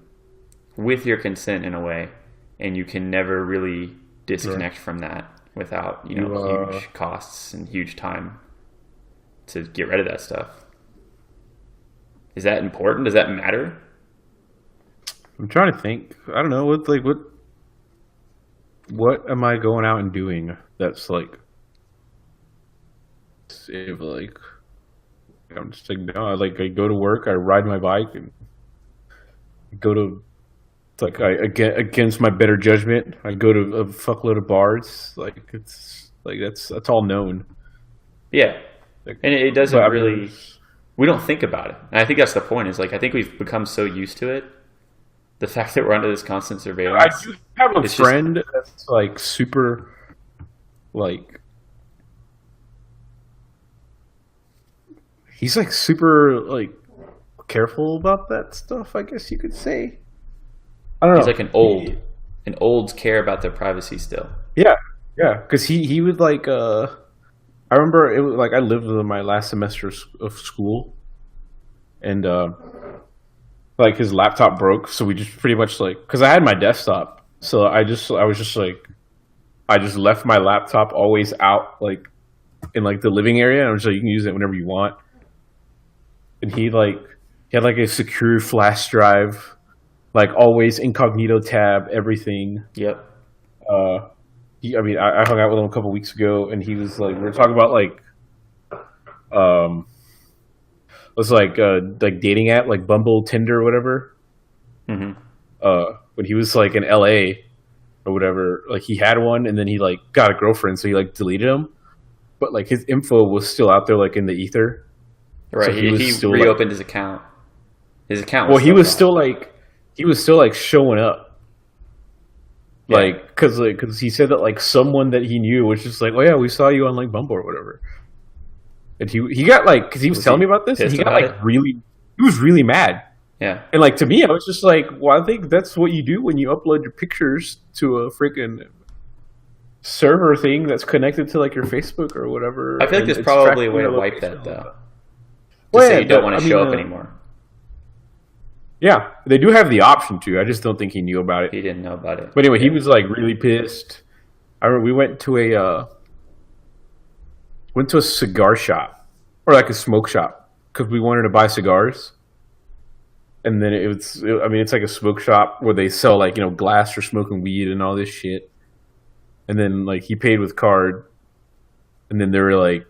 with your consent in a way, and you can never really disconnect from that without huge costs and huge time to get rid of that stuff? Is that important? Does that matter? I'm trying to think. I don't know. What what am I going out and doing that's like, if like, I'm just like, no, I go to work, I ride my bike, and go to, it's like, against my better judgment, I go to a fuckload of bars. Like, it's like, that's all known. Yeah. Like, And it doesn't but I really, mean, we don't think about it. And I think that's the point, is like, I think we've become so used to it. The fact that we're under this constant I surveillance. do have a It's friend that's like super, like, he's like super like careful about that stuff, I guess you could say. I don't know. He's like an olds care about their privacy still. Yeah, yeah, because he would like. I remember it was like I lived with him my last semester of school, and like his laptop broke, so we just pretty much like, because I had my desktop, so I was just like, I just left my laptop always out like in like the living area, and I was like, you can use it whenever you want. And he had like a secure flash drive, like always incognito tab, everything. Yep. I hung out with him a couple weeks ago, and he was like, we were talking about like, was like dating app, like Bumble, Tinder, or whatever. Mm-hmm. When he was like in LA or whatever, like he had one, and then he like got a girlfriend, so he like deleted him, but like his info was still out there, like in the ether. Right. So he still, reopened his account. His account. Well, he was gone. still like showing up. Yeah. Like, cause he said that like someone that he knew was just like, oh yeah, we saw you on like Bumble or whatever. And he got like, cause he was telling me about this, and he got like he was really mad. Yeah. And like to me, I was just like, well, I think that's what you do when you upload your pictures to a freaking server thing that's connected to like your Facebook or whatever. I feel like and there's it's probably a tracking way to your wipe location that and all though. that. To Well, say yeah, you don't but, want I to show mean, up anymore. Yeah, they do have the option to. I just don't think he knew about it. He didn't know about it. But anyway, he was like really pissed. I remember we went to a cigar shop, or like a smoke shop, because we wanted to buy cigars. And then it's like a smoke shop where they sell like, glass for smoking weed and all this shit. And then like he paid with card, and then they were like,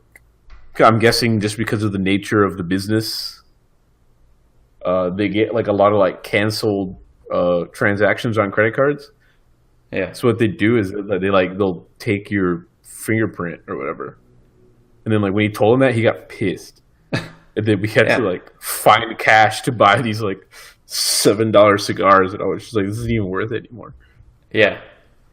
I'm guessing just because of the nature of the business, they get like a lot of like canceled transactions on credit cards. Yeah. So what they do is that they'll take your fingerprint or whatever, and then like when he told him that, he got pissed, and then we had to like find cash to buy these like $7 cigars, and I was just like, this isn't even worth it anymore. Yeah.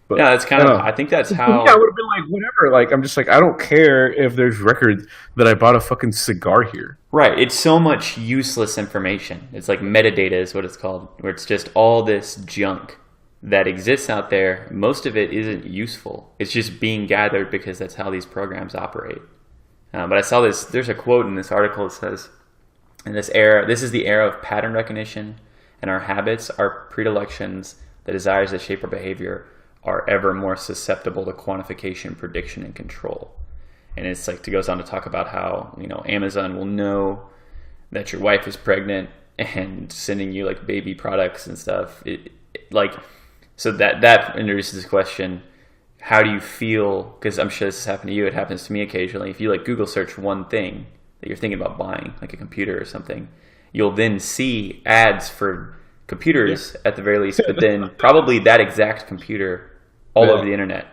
But No, that's kind of. I think that's how. yeah, I would have been like, whatever. Like, I'm just like, I don't care if there's records that I bought a fucking cigar here. Right. It's so much useless information. It's like metadata is what it's called, where it's just all this junk that exists out there. Most of it isn't useful. It's just being gathered because that's how these programs operate. But I saw this. There's a quote in this article that says, "In this era, this is the era of pattern recognition, and our habits, our predilections, the desires that shape our behavior are ever more susceptible to quantification, prediction, and control." And it's like, it goes on to talk about how, Amazon will know that your wife is pregnant and sending you like baby products and stuff. So that introduces this question: how do you feel? Because I'm sure this has happened to you. It happens to me occasionally. If you like Google search one thing that you're thinking about buying, like a computer or something, you'll then see ads for computers at the very least, but then probably that exact computer all over the internet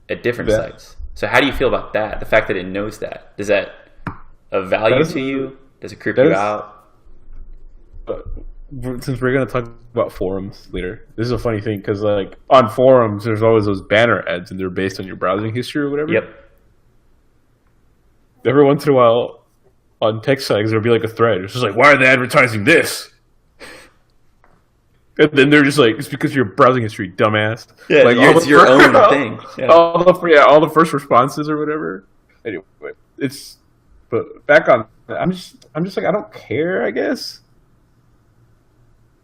at different sites. So how do you feel about that? The fact that it knows that. Does that of value to you? Does it creep you out? Since we're going to talk about forums later, this is a funny thing because like on forums, there's always those banner ads and they're based on your browsing history or whatever. Yep. Every once in a while on tech sites, there'll be like a thread. It's just like, why are they advertising this? And then they're just like, it's because of your browsing history, dumbass. Yeah, like it's your own thing. Yeah. All the first responses or whatever. Anyway, but back on, I'm just like, I don't care, I guess.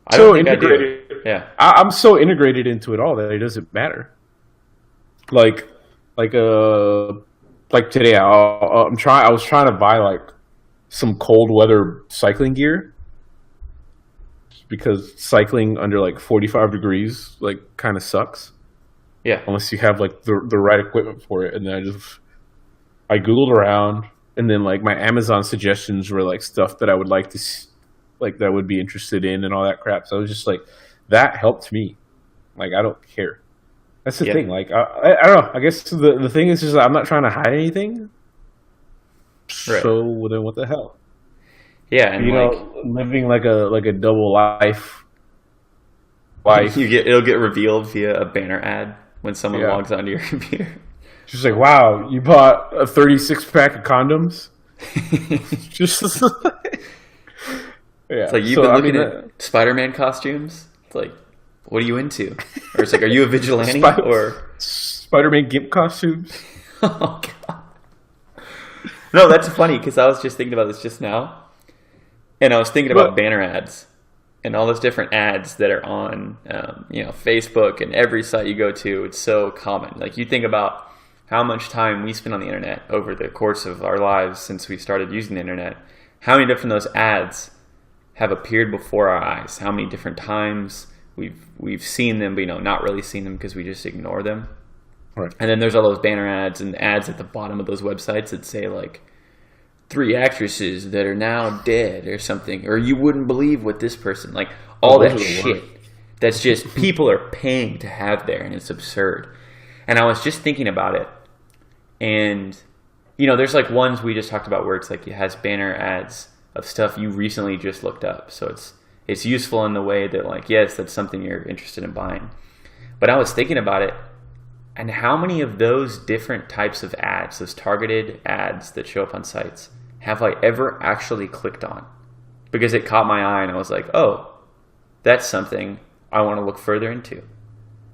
I don't think integrated. I do. Yeah, I'm so integrated into it all that it doesn't matter. Like today, I was trying to buy like some cold weather cycling gear, because cycling under like 45 degrees like kind of sucks. Yeah. unless you have like the right equipment for it. And then I Googled around, and then like my Amazon suggestions were like stuff that I would like to like that I would be interested in and all that crap. So I was just like, that helped me. Like, I don't care. That's the thing. Like, I don't know. I guess the thing is just I'm not trying to hide anything. Right. So then what the hell? Yeah, and You like know, living like a double life. it'll get revealed via a banner ad when someone Yeah. logs onto your computer. Just like, wow, you bought a 36-pack of condoms? Just yeah. It's like you've been looking at Spider-Man costumes. It's like, what are you into? Or it's like, are you a vigilante or Spider-Man GIMP costumes? Oh god. No, that's funny because I was just thinking about this just now, and I was thinking about banner ads and all those different ads that are on, Facebook and every site you go to. It's so common. Like you think about how much time we spend on the internet over the course of our lives since we started using the internet. How many different those ads have appeared before our eyes? How many different times we've seen them, but not really seen them because we just ignore them. Right. And then there's all those banner ads and ads at the bottom of those websites that say like 3 actresses that are now dead or something, or you wouldn't believe what this person, like all that shit. That's just people are paying to have there, and it's absurd. And I was just thinking about it, and there's like ones we just talked about where it's like it has banner ads of stuff you recently just looked up, so it's useful in the way that like, yes, that's something you're interested in buying. But I was thinking about it, and how many of those different types of ads, those targeted ads that show up on sites, have I ever actually clicked on? Because it caught my eye and I was like, oh, that's something I want to look further into.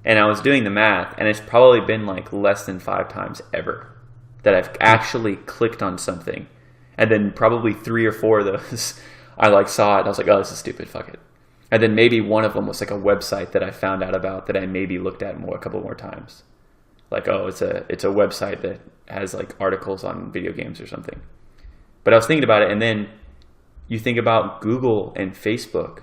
And I was doing the math, and it's probably been like less than 5 times ever that I've actually clicked on something. And then probably 3 or 4 of those, I like saw it and I was like, oh, this is stupid, fuck it. And then maybe one of them was like a website that I found out about that I maybe looked at a couple more times. Like, oh, it's a website that has like articles on video games or something. But I was thinking about it, and then you think about Google and Facebook.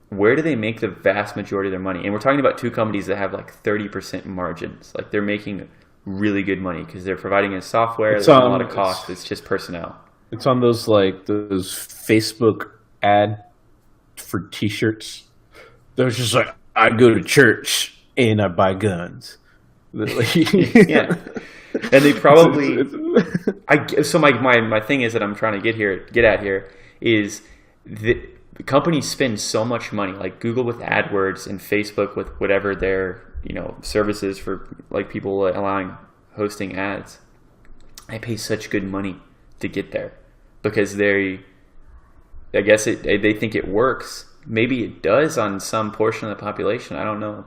Where do they make the vast majority of their money? And we're talking about 2 companies that have like 30% margins. Like they're making really good money because they're providing a software. There's not a lot of cost. It's just personnel. It's on those Facebook ad for T-shirts. They're just like, I go to church and I buy guns. Yeah, and they probably. So my thing is that I'm trying to get at here is the companies spend so much money, like Google with AdWords and Facebook with whatever their services for like people allowing hosting ads. They pay such good money to get there because they think it works. Maybe it does on some portion of the population. I don't know.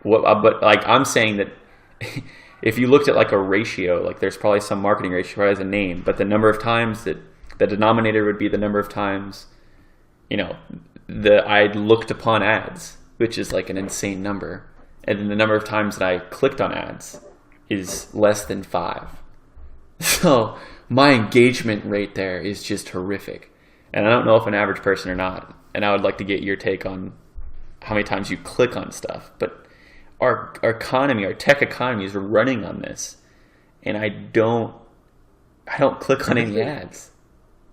But like I'm saying that if you looked at like a ratio, like there's probably some marketing ratio, probably has a name, but the number of times that the denominator would be the number of times, that I looked upon ads, which is like an insane number. And then the number of times that I clicked on ads is less than 5. So my engagement rate there is just horrific. And I don't know if an average person or not. And I would like to get your take on how many times you click on stuff. But our economy, our tech economy is running on this. And I don't click on any ads.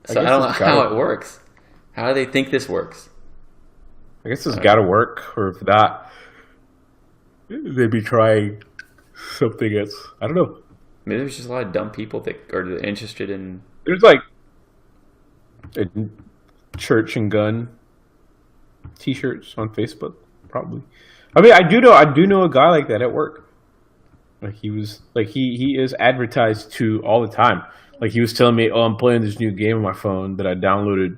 So I don't know how it works. How do they think this works? I guess it's got to work, or if not, they'd be trying something else. I don't know. Maybe there's just a lot of dumb people that are interested in. There's like a church and gun T-shirts on Facebook, probably. I mean, I do know a guy like that at work. Like he is advertised to all the time. Like he was telling me, "Oh, I'm playing this new game on my phone that I downloaded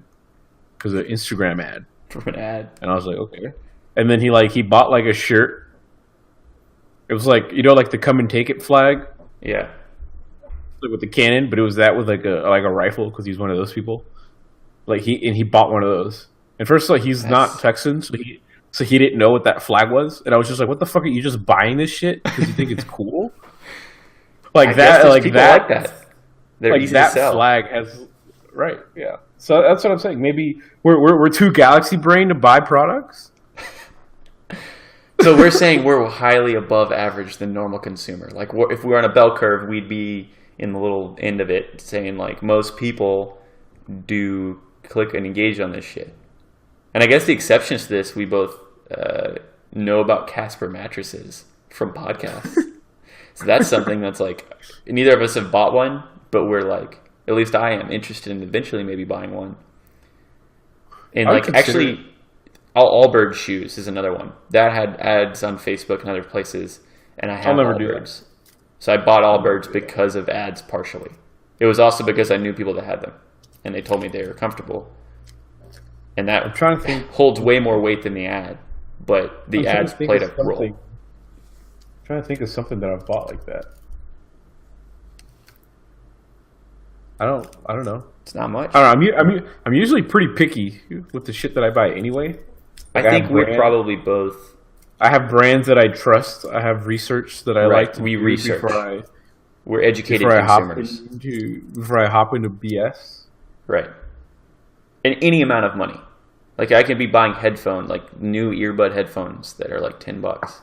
because of an Instagram ad." From an ad. And I was like, okay. And then he bought like a shirt. It was like, like the come and take it flag. Yeah. Like with the cannon, but it was that with like a rifle because he's one of those people. Like he bought one of those. And first of all, he's not Texan, so he didn't know what that flag was. And I was just like, what the fuck are you just buying this shit because you think it's cool? Like that. They're easy to sell. Flag has right, yeah. So that's what I'm saying. Maybe we're too galaxy brain to buy products. So we're saying we're highly above average than normal consumer. Like if we were on a bell curve, we'd be in the little end of it, saying like most people do click and engage on this shit. And I guess the exceptions to this, we both know about Casper mattresses from podcasts. So that's something that's like, neither of us have bought one, but we're like, at least I am interested in eventually maybe buying one. And like actually, Allbirds shoes is another one that had ads on Facebook and other places, and I have Allbirds. So I bought Allbirds because of ads partially. It was also because I knew people that had them, and they told me they were comfortable. And that I'm trying to think, holds way more weight than the ad, but the ads played a role. I'm trying to think of something that I've bought like that. I don't know. It's not much. I don't know. I'm usually pretty picky with the shit that I buy anyway. Like I think we're probably both. I have brands that I trust. I have research that I like to do research. We're educated consumers. Before I hop into BS. Right. And any amount of money. Like I can be buying new earbud headphones that are like $10.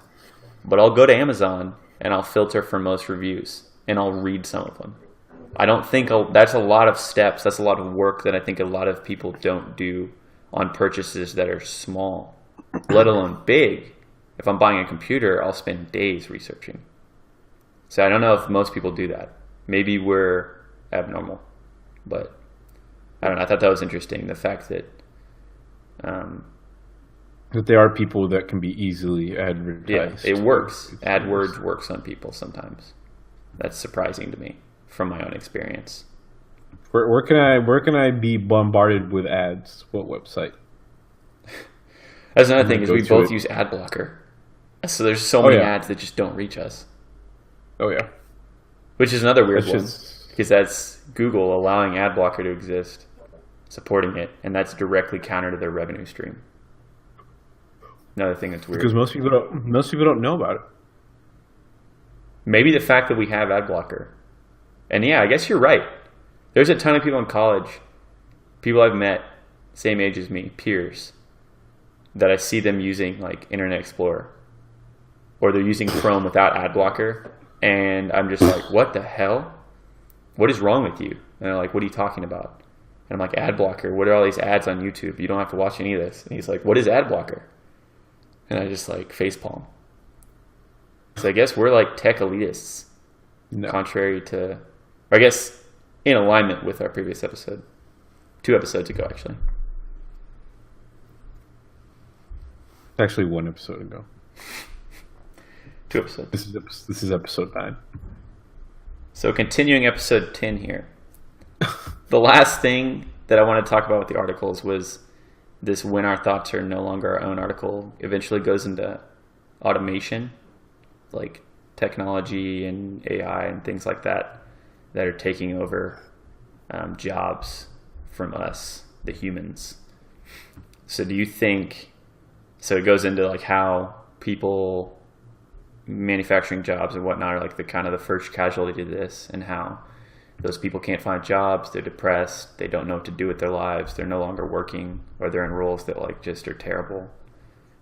But I'll go to Amazon and I'll filter for most reviews and I'll read some of them. I don't think that's a lot of steps. That's a lot of work that I think a lot of people don't do on purchases that are small, let alone big. If I'm buying a computer, I'll spend days researching. So I don't know if most people do that. Maybe we're abnormal, but I don't know. I thought that was interesting. The fact that there are people that can be easily advertised. Yeah, it works. AdWords works on people sometimes. That's surprising to me from my own experience. Where can I be bombarded with ads? What website? That's another thing is we both use ad blocker. So there's so many ads that just don't reach us. Oh yeah. Which is another weird one. Because that's Google allowing ad blocker to exist, supporting it, and that's directly counter to their revenue stream. Another thing that's weird. Because most people don't know about it. Maybe the fact that we have ad blocker. And yeah, I guess you're right. There's a ton of people in college, people I've met, same age as me, peers, that I see them using like Internet Explorer, or they're using Chrome without ad blocker, and I'm just like, what the hell? What is wrong with you? And they're like, what are you talking about? And I'm like, ad blocker. What are all these ads on YouTube? You don't have to watch any of this. And he's like, what is ad blocker? And I just like facepalm. So I guess we're like tech elitists, contrary to, or I guess in alignment with our previous episode, 2 episodes ago actually. Actually, 1 episode ago. 2 episodes. This is episode 9. So continuing episode 10 here. The last thing that I want to talk about with the articles was this when our thoughts are no longer our own article eventually goes into automation, like technology and AI and things like that are taking over jobs from us, the humans. So do you think, so it goes into like how people, manufacturing jobs and whatnot are like the kind of the first casualty to this, and how those people can't find jobs, they're depressed, they don't know what to do with their lives, they're no longer working, or they're in roles that like just are terrible,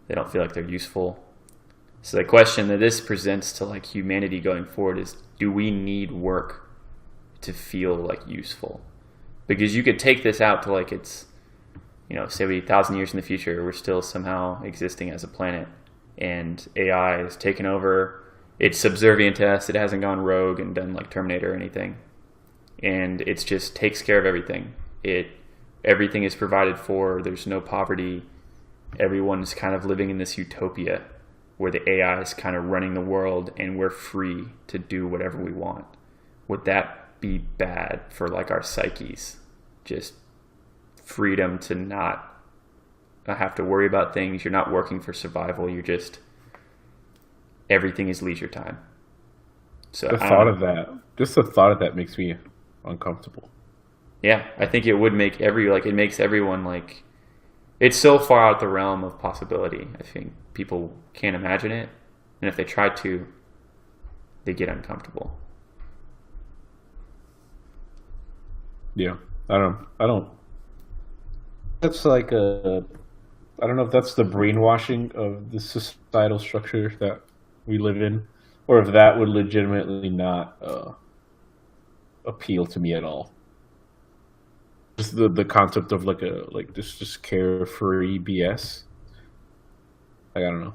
they don't feel like they're useful. So the question that this presents to like humanity going forward is, do we need work to feel like useful? Because you could take this out to like it's, say 1,000 years in the future, we're still somehow existing as a planet, and AI has taken over. It's subservient to us. It hasn't gone rogue and done like Terminator or anything, and it's just takes care of everything. Everything is provided for. There's no poverty. Everyone's kind of living in this utopia where the AI is kind of running the world, and we're free to do whatever we want. Would that be bad for like our psyches? Just freedom to not have to worry about things. You're not working for survival. You're just, everything is leisure time. So the thought of that makes me uncomfortable. Yeah, I think it would make it makes everyone like, it's so far out the realm of possibility. I think people can't imagine it, and if they try to, they get uncomfortable. Yeah, I don't. That's like a I don't know if that's the brainwashing of the societal structure that we live in, or if that would legitimately not appeal to me at all. Just the concept of like this just carefree BS. Like, I don't know.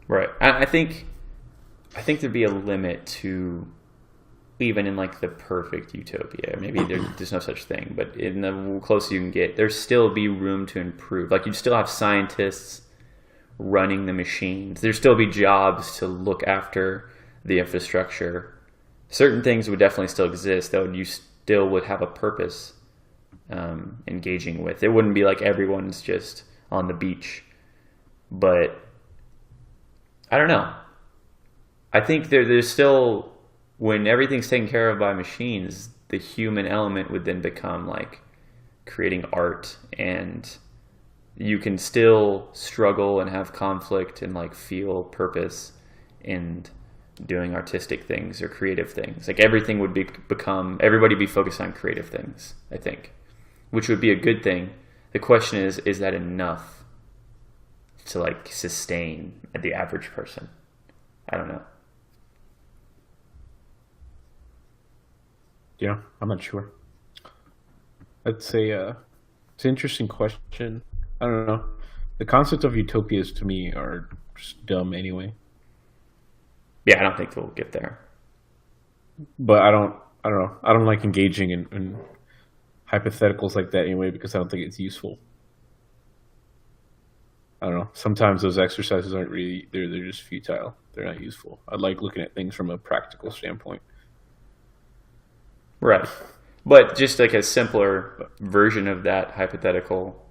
Right. I think there'd be a limit to even in like the perfect utopia. Maybe there's no such thing, but in the closer you can get, there'd still be room to improve. Like you'd still have scientists running the machines. There'd still be jobs to look after the infrastructure. Certain things would definitely still exist, though you still would have a purpose engaging with. It wouldn't be like everyone's just on the beach. But I don't know. I think there's still, when everything's taken care of by machines, the human element would then become like creating art, and you can still struggle and have conflict and like feel purpose in doing artistic things or creative things. Like everything would everybody be focused on creative things, I think, which would be a good thing. The question is that enough to like sustain the average person? I don't know. Yeah, I'm not sure. I'd say it's an interesting question. I don't know. The concept of utopias to me are just dumb anyway. Yeah, I don't think we'll get there. But I don't know. I don't like engaging in hypotheticals like that anyway because I don't think it's useful. I don't know. Sometimes those exercises aren't really, they're just futile. They're not useful. I like looking at things from a practical standpoint. Right. But just like a simpler version of that hypothetical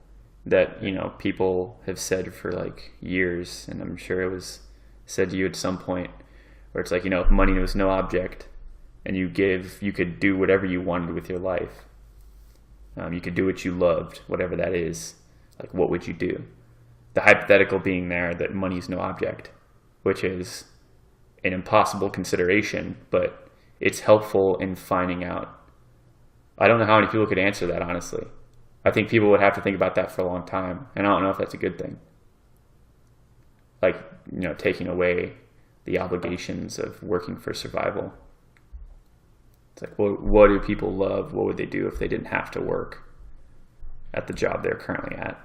that, people have said for like years, and I'm sure it was said to you at some point, where it's like, if money was no object and you could do whatever you wanted with your life. You could do what you loved, whatever that is. Like, what would you do? The hypothetical being there that money is no object, which is an impossible consideration, but it's helpful in finding out. I don't know how many people could answer that, honestly. I think people would have to think about that for a long time, and I don't know if that's a good thing. Like, taking away the obligations of working for survival. It's like, what do people love? What would they do if they didn't have to work at the job they're currently at?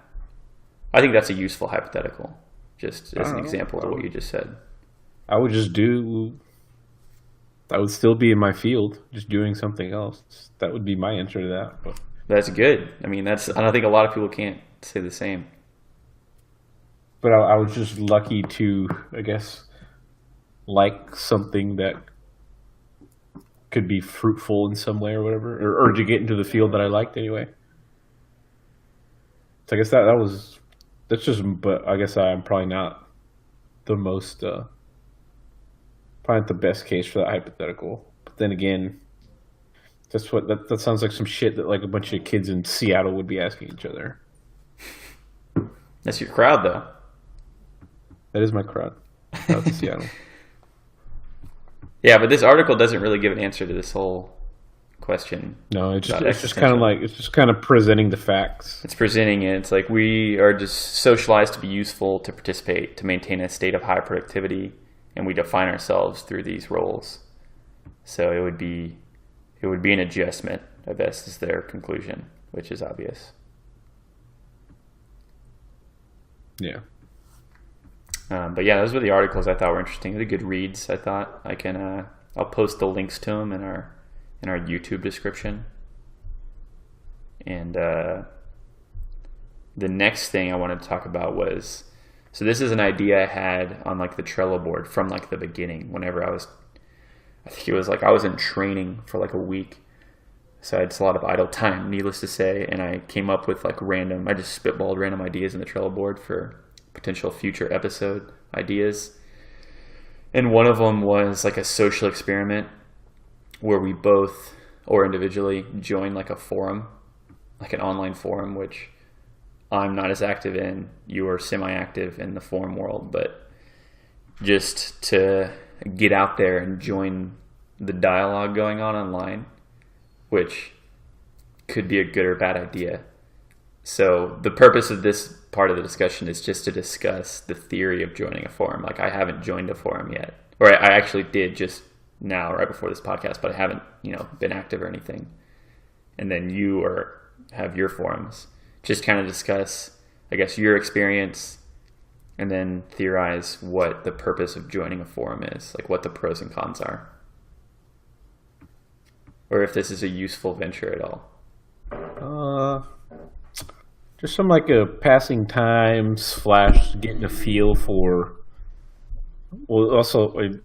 I think that's a useful hypothetical, just as an example of what you just said. I would still be in my field, just doing something else. That would be my answer to that. But that's good. I mean, I don't think a lot of people can't say the same. But I was just lucky to, I guess, like something that could be fruitful in some way or whatever, or to get into the field that I liked anyway. So I guess but I guess I'm probably not the most, probably not the best case for that hypothetical. But then again, that sounds like some shit that like a bunch of kids in Seattle would be asking each other. That's your crowd, though. That is my crowd. Out to Seattle. Yeah, but this article doesn't really give an answer to this whole question. No, it's just kind of presenting the facts. It's presenting it. It's like we are just socialized to be useful, to participate, to maintain a state of high productivity, and we define ourselves through these roles. So it would be an adjustment, I guess, is their conclusion, which is obvious. Yeah. But yeah, those were the articles I thought were interesting. They're good reads. I thought I'll post the links to them in our YouTube description. And the next thing I wanted to talk about was, so this is an idea I had on like the Trello board from like the beginning. Whenever I think it was like I was in training for like a week, so I had just a lot of idle time, needless to say, and I came up with like I just spitballed random ideas in the Trello board for potential future episode ideas. And one of them was like a social experiment where we both, or individually, join like a forum, like an online forum, which I'm not as active in. You are semi-active in the forum world, but just to get out there and join the dialogue going on online, which could be a good or bad idea. So the purpose of this part of the discussion is just to discuss the theory of joining a forum. Like, I haven't joined a forum yet, or I actually did just now, right before this podcast, but I haven't, been active or anything. And then you have your forums. Just kind of discuss, I guess, your experience, and then theorize what the purpose of joining a forum is, like what the pros and cons are, or if this is a useful venture at all. Just some like a passing time / getting a feel for. Well, also it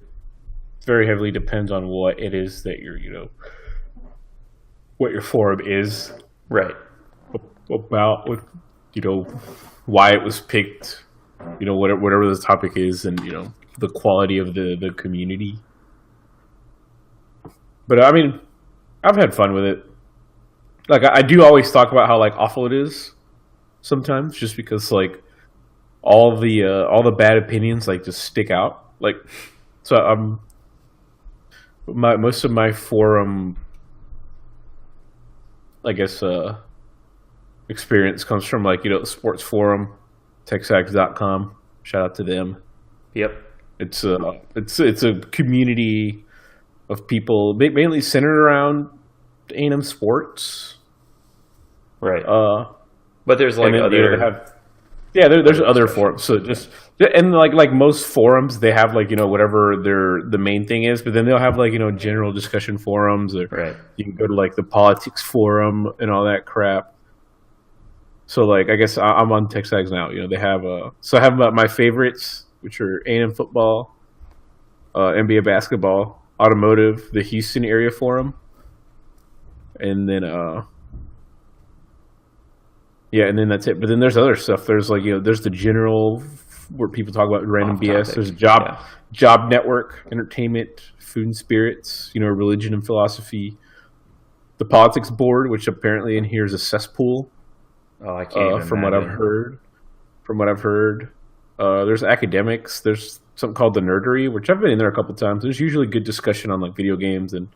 very heavily depends on what it is that what your forum is, right? About why it was picked, whatever the topic is, and the quality of the community. But I mean, I've had fun with it. Like, I do always talk about how like awful it is sometimes, just because like all the bad opinions like just stick out. Like, so most of my forum, I guess, experience comes from like the sports forum, TexAgs.com. Shout out to them. Yep. It's a community of people mainly centered around A&M sports. Right. But there's like other. There's other forums. So and like most forums, they have like whatever the main thing is, but then they'll have like general discussion forums, or right. You can go to like the politics forum and all that crap. So like I guess I'm on TexAgs now. They have so I have my favorites, which are A&M football, NBA basketball, automotive, the Houston area forum, and then and then that's it. But then there's other stuff. There's like there's the general where people talk about random BS. There's job network, entertainment, food and spirits. Religion and philosophy. The politics board, which apparently in here is a cesspool. Oh, I can't even from what I've heard. There's academics. There's something called the Nerdery, which I've been in there a couple times. There's usually good discussion on like video games and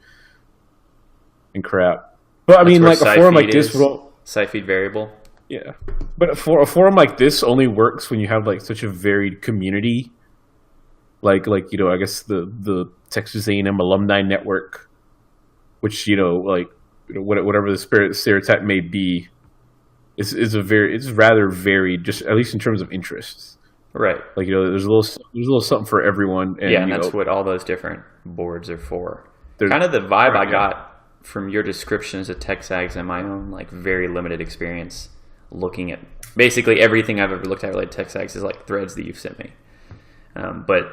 crap. But I mean, like a forum like this, SciFeed variable. Yeah, but for a forum like this only works when you have like such a varied community. Like I guess the Texas A&M alumni network, which whatever the stereotype may be, it's rather varied, just at least in terms of interests. Right. Like there's a little something for everyone. And, that's what all those different boards are for. Kind of the vibe I got from your descriptions of TexAgs and my own like very limited experience looking at basically everything I've ever looked at related to TexAgs is like threads that you've sent me. But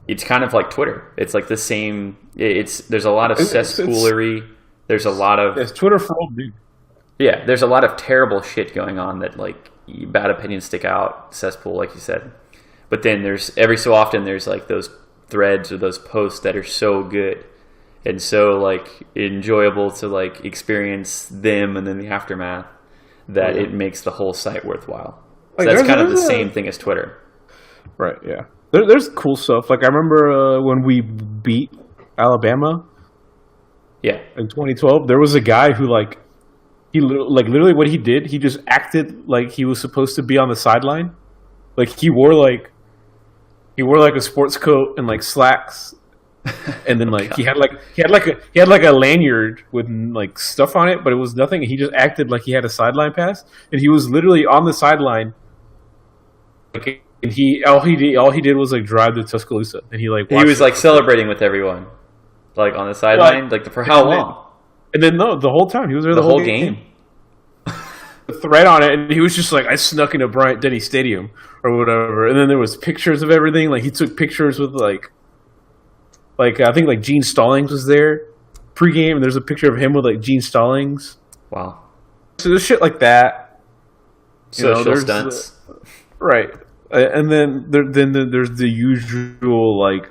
it's kind of like Twitter. It's like the same. There's a lot of cesspoolery. There's a lot of it's Twitter for old dude. Yeah, there's a lot of terrible shit going on that like bad opinions stick out, cesspool, like you said. But then there's every so often there's like those threads or those posts that are so good and so like enjoyable to like experience them and then the aftermath that it makes the whole site worthwhile. So that's kind of the same thing as Twitter. Right, yeah. There's cool stuff. Like I remember when we beat Alabama. Yeah. In 2012, there was a guy who literally what he did, he just acted like he was supposed to be on the sideline. Like he wore like a sports coat and like slacks, and then like he had like a lanyard with like stuff on it, but it was nothing. He just acted like he had a sideline pass, and he was literally on the sideline. Like, and all he did was like drive to Tuscaloosa, and he was like celebrating with everyone, like on the sideline, for how long? And then the whole time he was there the whole game. The thread on it, and he was just like, I snuck into Bryant Denny Stadium or whatever. And then there was pictures of everything. Like he took pictures with like I think like Gene Stallings was there pregame, and there's a picture of him with like Gene Stallings. Wow. So there's shit like that. Social stunts. Right. And then there's the usual like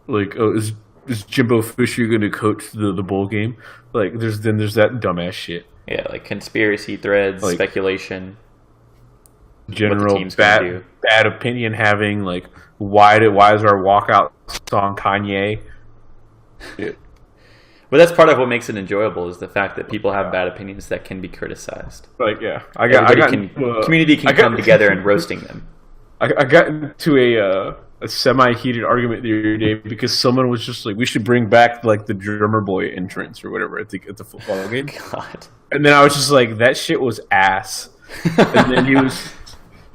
is Jimbo Fisher going to coach the bowl game? Like there's that dumbass shit. Yeah, like conspiracy threads, like, speculation, general bad opinion having. Like why is our walkout song Kanye? But that's part of what makes it enjoyable is the fact that people have bad opinions that can be criticized. Like, yeah, Community can come together and roasting them. I got into a semi-heated argument the other day because someone was just like, we should bring back like the drummer boy entrance or whatever at the football game. God. And then I was just like, that shit was ass. And then he was,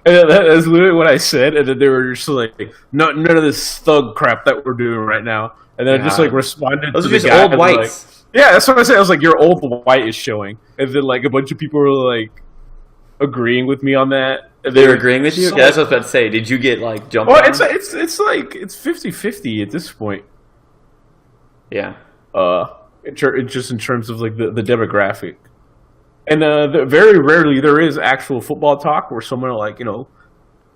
and that's literally what I said. And then they were just like, none of this thug crap that we're doing right now. And then I just like responded. Those to are the just guy old whites. Like, yeah, that's what I said. I was like, your old white is showing. And then like a bunch of people were like agreeing with me on that. And They were agreeing with you? That's what I was about to say. Did you get like jumped Well, on? it's like it's 50-50 at this point. Yeah. Just in terms of like the demographic, and very rarely there is actual football talk where someone like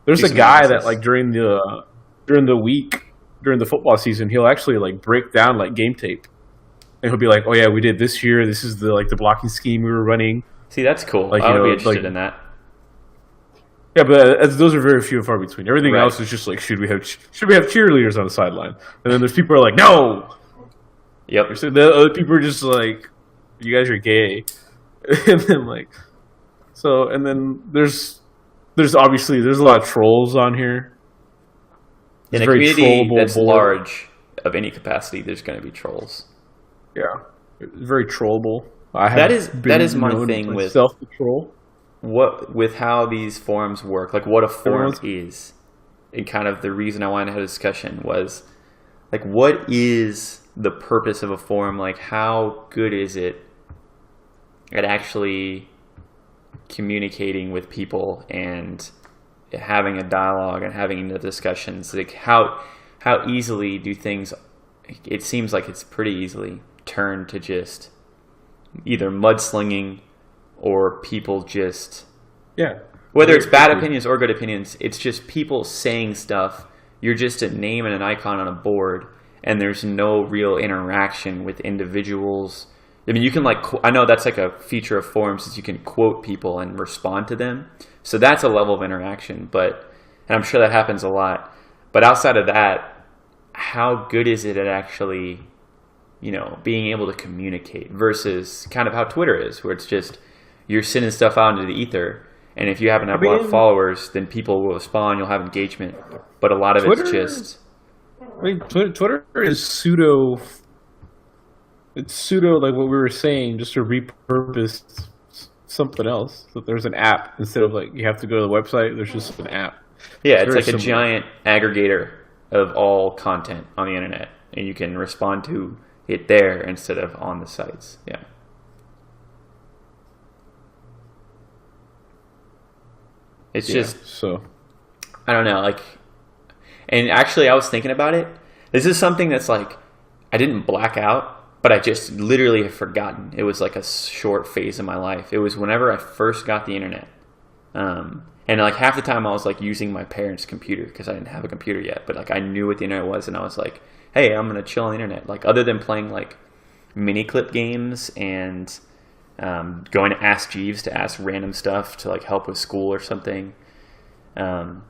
there's a guy that like during the week during the football season he'll actually like break down like game tape, and he'll be like, oh yeah, we did this year. This is the blocking scheme we were running. See, that's cool. Like, I would be interested in that. Yeah, but those are very few and far between. Everything else is just like, should we have cheerleaders on the sideline? And then there's people who are like, no. Yep. So the other people are just like, you guys are gay. And then and then there's obviously there's a lot of trolls on here. In a community that's large of any capacity, there's going to be trolls. Yeah, it's very trollable. That is my thing with self-control. With how these forums work, like what a forum is, and kind of the reason I wanted to have a discussion was like, what is the purpose of a forum? Like, how good is it at actually communicating with people and having a dialogue and having the discussions? Like, how easily do things? It seems like it's pretty easily turned to just either mudslinging or people just whether it's bad opinions or good opinions, it's just people saying stuff. You're just a name and an icon on a board, and there's no real interaction with individuals. I mean, you can I know that's like a feature of forums is you can quote people and respond to them, so that's a level of interaction. And I'm sure that happens a lot. But outside of that, how good is it at actually being able to communicate versus kind of how Twitter is, where it's just you're sending stuff out into the ether, and if you happen to have a lot of followers, then people will respond, you'll have engagement. But a lot of it's just... I mean, Twitter is pseudo, like what we were saying, just to repurpose something else. So there's an app, instead of like you have to go to the website, there's just an app. Yeah, it's like a giant aggregator of all content on the internet, and you can respond to it there instead of on the sites. Yeah. It's just so I don't know, and actually I was thinking about it. This is something that's like I didn't black out, but I just literally have forgotten. It was like a short phase in my life. It was whenever I first got the internet. And like half the time I was like using my parents' computer because I didn't have a computer yet, but like I knew what the internet was, and I was like, hey, I'm gonna chill on the internet. Like other than playing like mini clip games and going to Ask Jeeves to ask random stuff to like help with school or something, and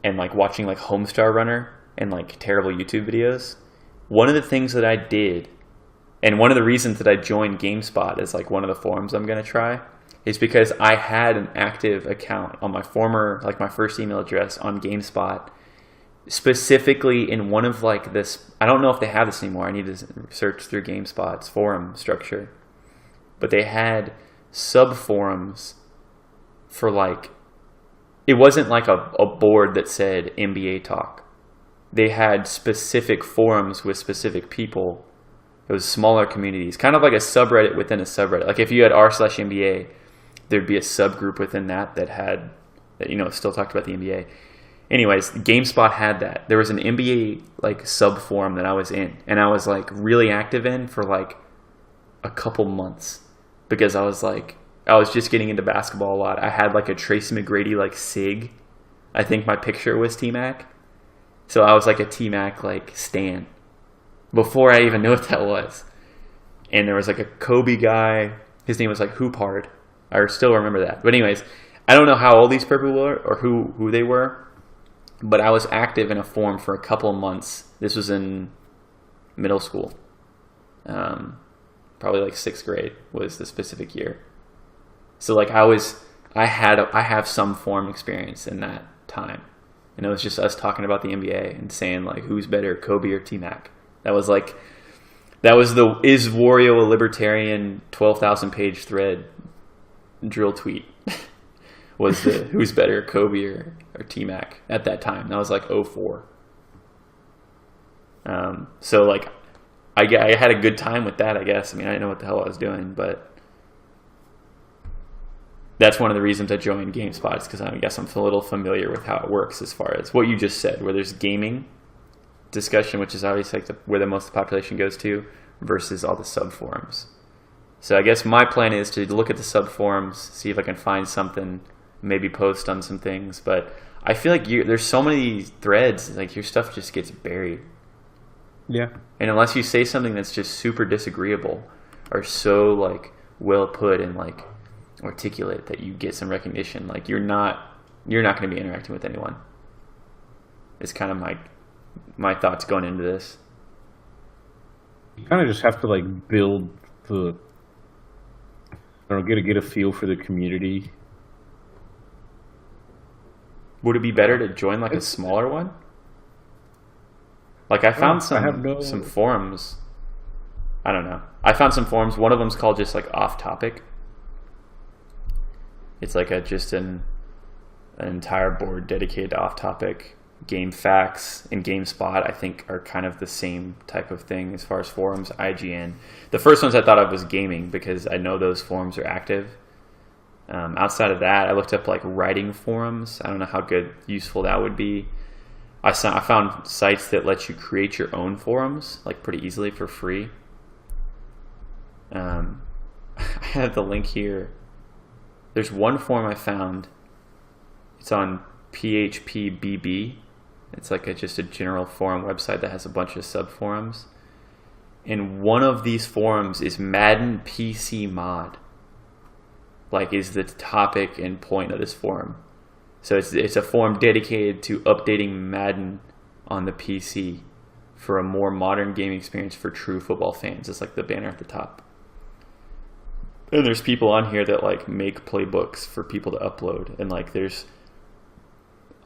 like watching like Homestar Runner and like terrible YouTube videos. One of the things that I did, and one of the reasons that I joined GameSpot as like one of the forums I'm going to try, is because I had an active account on my my first email address on GameSpot, specifically in one of like this, I don't know if they have this anymore, I need to search through GameSpot's forum structure, but they had sub forums for like, it wasn't like a board that said NBA talk. They had specific forums with specific people. It was smaller communities, kind of like a subreddit within a subreddit. Like if you had r/NBA, there'd be a subgroup within that still talked about the NBA. Anyways, GameSpot had that. There was an NBA like sub forum that I was in, and I was like really active in for like a couple months because I was just getting into basketball a lot. I had like a Tracy McGrady like SIG. I think my picture was T-Mac. So I was like a T-Mac like stan before I even knew what that was. And there was like a Kobe guy. His name was like Hoopard. I still remember that. But anyways, I don't know how old these people were or who they were. But I was active in a forum for a couple of months. This was in middle school. probably like 6th grade was the specific year. So like I have some forum experience in that time. And it was just us talking about the NBA and saying like, who's better, Kobe or T-Mac? That was the is Wario a libertarian 12,000 page thread drill tweet was the who's better, Kobe or T-Mac at that time. That was like 04. So like I had a good time with that, I guess. I mean, I didn't know what the hell I was doing, but that's one of the reasons I joined GameSpot, is because I guess I'm a little familiar with how it works as far as what you just said, where there's gaming discussion, which is obviously like where the most of the population goes to, versus all the sub-forums. So I guess my plan is to look at the sub-forums, see if I can find something, maybe post on some things. But I feel like there's so many threads, like your stuff just gets buried. Yeah. And unless you say something that's just super disagreeable or so like well put and like articulate that you get some recognition, like you're not going to be interacting with anyone. It's kind of my thoughts going into this. You kind of just have to like build the, I don't know, get a feel for the community. Would it be better to join like a smaller one? Like I found some forums. I don't know. I found some forums. One of them's called just like Off Topic. It's like an entire board dedicated to Off Topic. GameFAQs and GameSpot, I think, are kind of the same type of thing as far as forums. IGN. The first ones I thought of was gaming because I know those forums are active. Outside of that, I looked up like writing forums. I don't know how useful that would be. I found sites that let you create your own forums like pretty easily for free. I have the link here. There's one forum I found. It's on PHPBB. It's like just a general forum website that has a bunch of sub-forums. And one of these forums is Madden PC Mod. Like, is the topic and point of this forum. So it's a forum dedicated to updating Madden on the PC for a more modern gaming experience for true football fans. It's like the banner at the top. And there's people on here that like make playbooks for people to upload, and like there's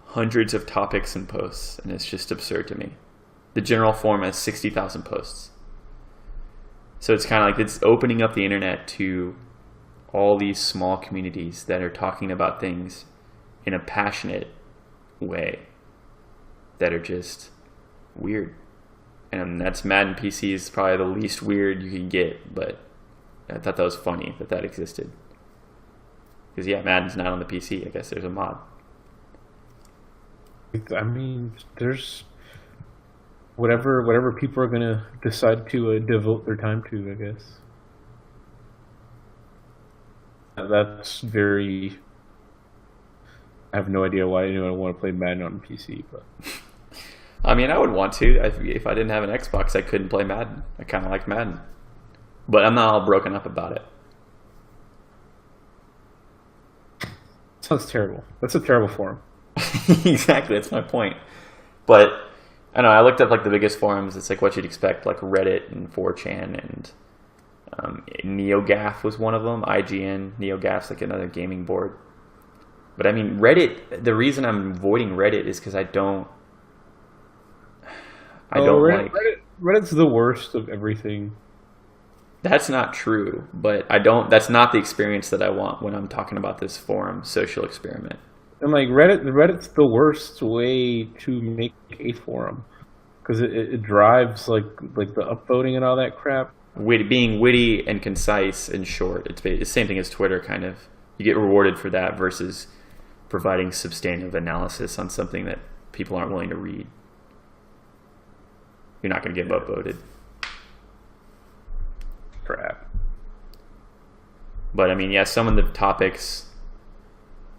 hundreds of topics and posts, and it's just absurd to me. The general forum has 60,000 posts. So it's kind of like it's opening up the internet to all these small communities that are talking about things in a passionate way that are just weird. And that's Madden PC is probably the least weird you can get, but I thought that was funny that existed. Because yeah, Madden's not on the PC. I guess there's a mod. I mean, there's whatever people are gonna decide to devote their time to, I guess. That's very. I have no idea why anyone would want to play Madden on PC, but. I mean, I would want to. If I didn't have an Xbox, I couldn't play Madden. I kind of like Madden. But I'm not all broken up about it. Sounds terrible. That's a terrible forum. Exactly, that's my point. But I don't know, I looked up like the biggest forums. It's like what you'd expect, like Reddit and 4chan, and NeoGAF was one of them. IGN, NeoGAF's like another gaming board. But I mean, Reddit. The reason I'm avoiding Reddit is because I don't like Reddit's the worst of everything. That's not true, but that's not the experience that I want when I'm talking about this forum social experiment. And like Reddit's the worst way to make a forum because it drives like the upvoting and all that crap. Being witty and concise and short. It's the same thing as Twitter, kind of. You get rewarded for that versus providing substantive analysis on something that people aren't willing to read. You're not going to get upvoted. Crap. But I mean, yeah, some of the topics,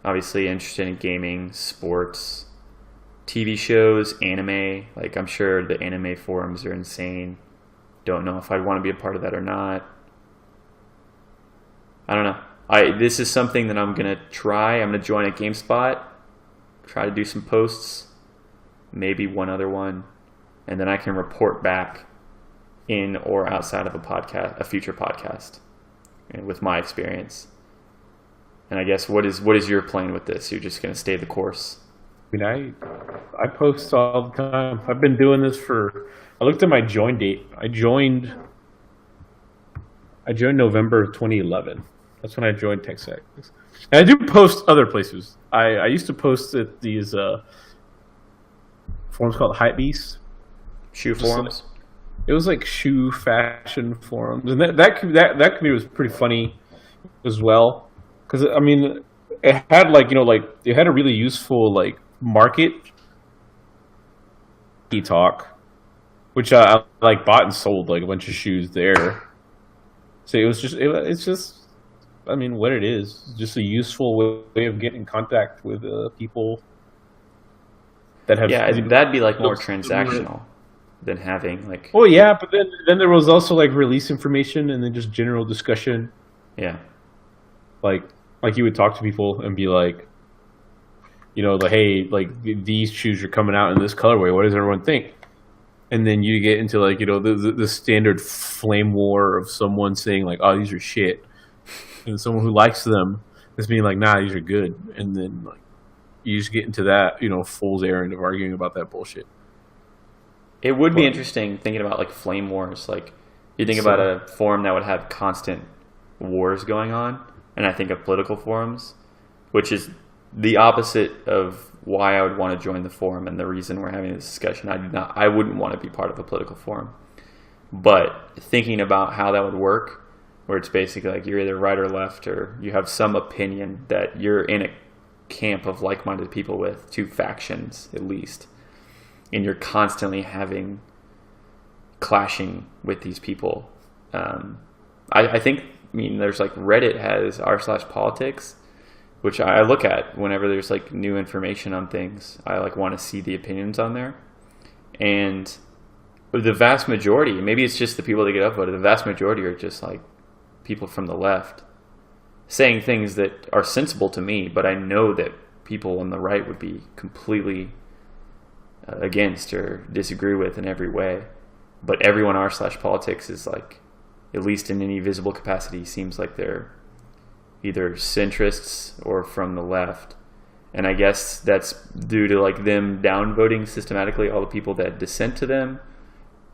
obviously interested in gaming, sports, TV shows, anime. Like, I'm sure the anime forums are insane. Don't know if I'd want to be a part of that or not. I don't know. This is something that I'm going to try. I'm going to join a GameSpot, try to do some posts, maybe one other one, and then I can report back in or outside of a future podcast, and with my experience. And I guess what is your plan with this? You're just going to stay the course? I mean, I post all the time. I've been doing this for. I looked at my join date. I joined November of 2011. That's when I joined TechSec. And I do post other places. I used to post at these forums called Hypebeast. Shoe forums. It was like shoe fashion forums, and that community was pretty funny as well. Because I mean, it had it had a really useful market talk, which I bought and sold a bunch of shoes there. So it's just I mean what it is, just a useful way of getting in contact with people that have that'd be more transactional than having Well, yeah, but then there was also release information and then just general discussion. Yeah. Like you would talk to people and be like, hey, these shoes are coming out in this colorway. What does everyone think? And then you get into the standard flame war of someone saying oh, these are shit, and someone who likes them is being nah, these are good. And then you just get into that fool's errand of arguing about that bullshit. It would be interesting thinking about flame wars. You think about a forum that would have constant wars going on, and I think of political forums, which is the opposite of why I would want to join the forum and the reason we're having this discussion. I wouldn't want to be part of a political forum. But thinking about how that would work, where it's basically you're either right or left, or you have some opinion that you're in a camp of like-minded people with, two factions at least, and you're constantly clashing with these people. I think, there's Reddit has r/politics, which I look at whenever there's new information on things. I want to see the opinions on there. And the vast majority, maybe it's just the people that get upvoted, the vast majority are just people from the left saying things that are sensible to me, but I know that people on the right would be completely against or disagree with in every way. But everyone r/politics is at least in any visible capacity, seems like they're either centrists or from the left. And I guess that's due to them downvoting systematically all the people that dissent to them,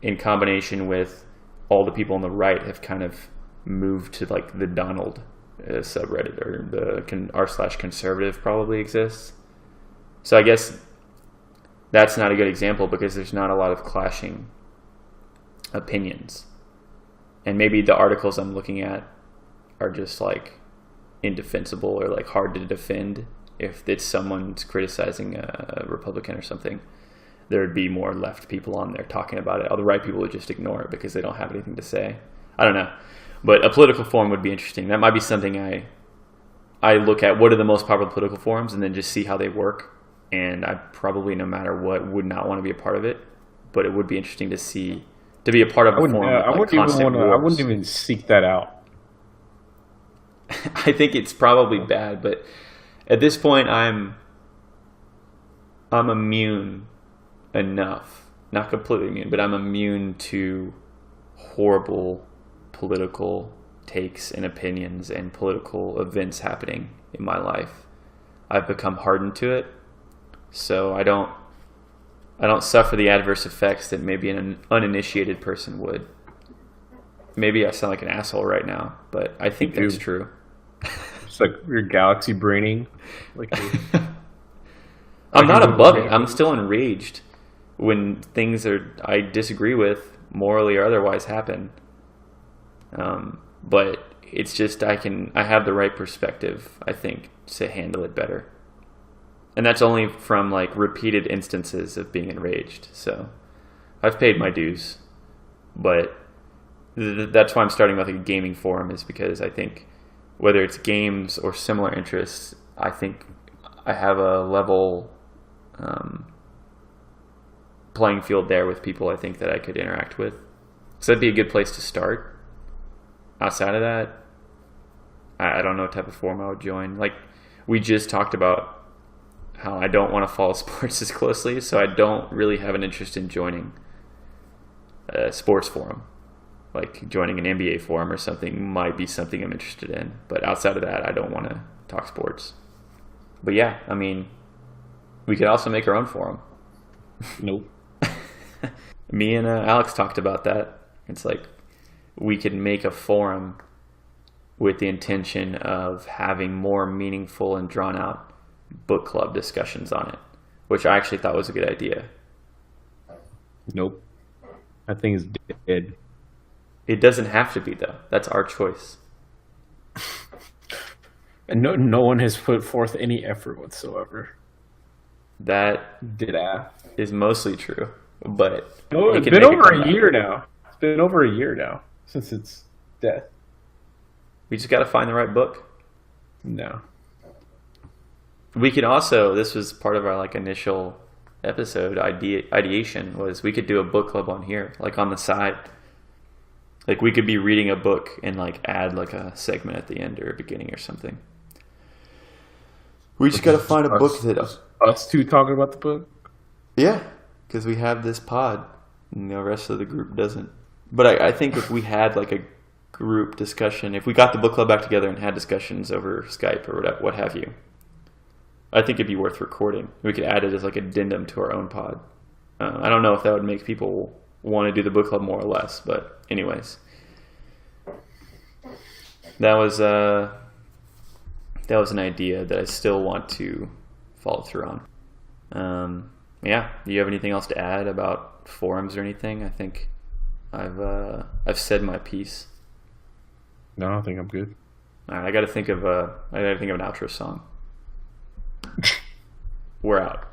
in combination with all the people on the right have kind of moved to the Donald subreddit, or the r/conservative probably exists. So I guess that's not a good example because there's not a lot of clashing opinions. And maybe the articles I'm looking at are just indefensible or hard to defend. If it's someone's criticizing a Republican or something, there would be more left people on there talking about it. All the right people would just ignore it because they don't have anything to say. I don't know. But a political forum would be interesting. That might be something I look at. What are the most popular political forums, and then just see how they work. And I probably, no matter what, would not want to be a part of it. But it would be interesting to be a part of a forum. I wouldn't even seek that out. I think it's probably bad, but at this point, I'm immune enough. Not completely immune, but I'm immune to horrible political takes and opinions and political events happening in my life. I've become hardened to it, so I don't suffer the adverse effects that maybe an uninitiated person would. Maybe I sound like an asshole right now, but I think that's true. It's you're galaxy braining. I'm not above it. I'm still enraged when things I disagree with, morally or otherwise, happen. But it's just I have the right perspective, I think, to handle it better. And that's only from repeated instances of being enraged. So I've paid my dues. But that's why I'm starting with a gaming forum, is because I think whether it's games or similar interests, I think I have a level playing field there with people I think that I could interact with. So that'd be a good place to start. Outside of that, I don't know what type of forum I would join. We just talked about how I don't want to follow sports as closely, so I don't really have an interest in joining a sports forum. like joining an NBA forum or something might be something I'm interested in. But outside of that, I don't want to talk sports. But yeah, I mean, we could also make our own forum. Nope. Me and Alex talked about that. It's like we could make a forum with the intention of having more meaningful and drawn out book club discussions on it, which I actually thought was a good idea. Nope. That thing is dead. It doesn't have to be, though. That's our choice. And no one has put forth any effort whatsoever. That Did I? is mostly true, but No, we it's can been make over a comeback. year now. It's been over a year now since its death. We just got to find the right book. No. We could also, this was part of our like initial episode ideation, was we could do a book club on here, like on the side. Like we could be reading a book and like add like a segment at the end or a beginning or something. We just got to find a book that... Us two talking about the book? Yeah, because we have this pod and the rest of the group doesn't. But I think if we had like a group discussion, if we got the book club back together and had discussions over Skype or whatever, what have you, I think it'd be worth recording. We could add it as like addendum to our own pod. I don't know if that would make people want to do the book club more or less, but anyways, that was an idea that I still want to follow through on. Yeah, do you have anything else to add about forums or anything? I think I've said my piece. No, I think I'm good. All right, I got to think of an outro song. We're out.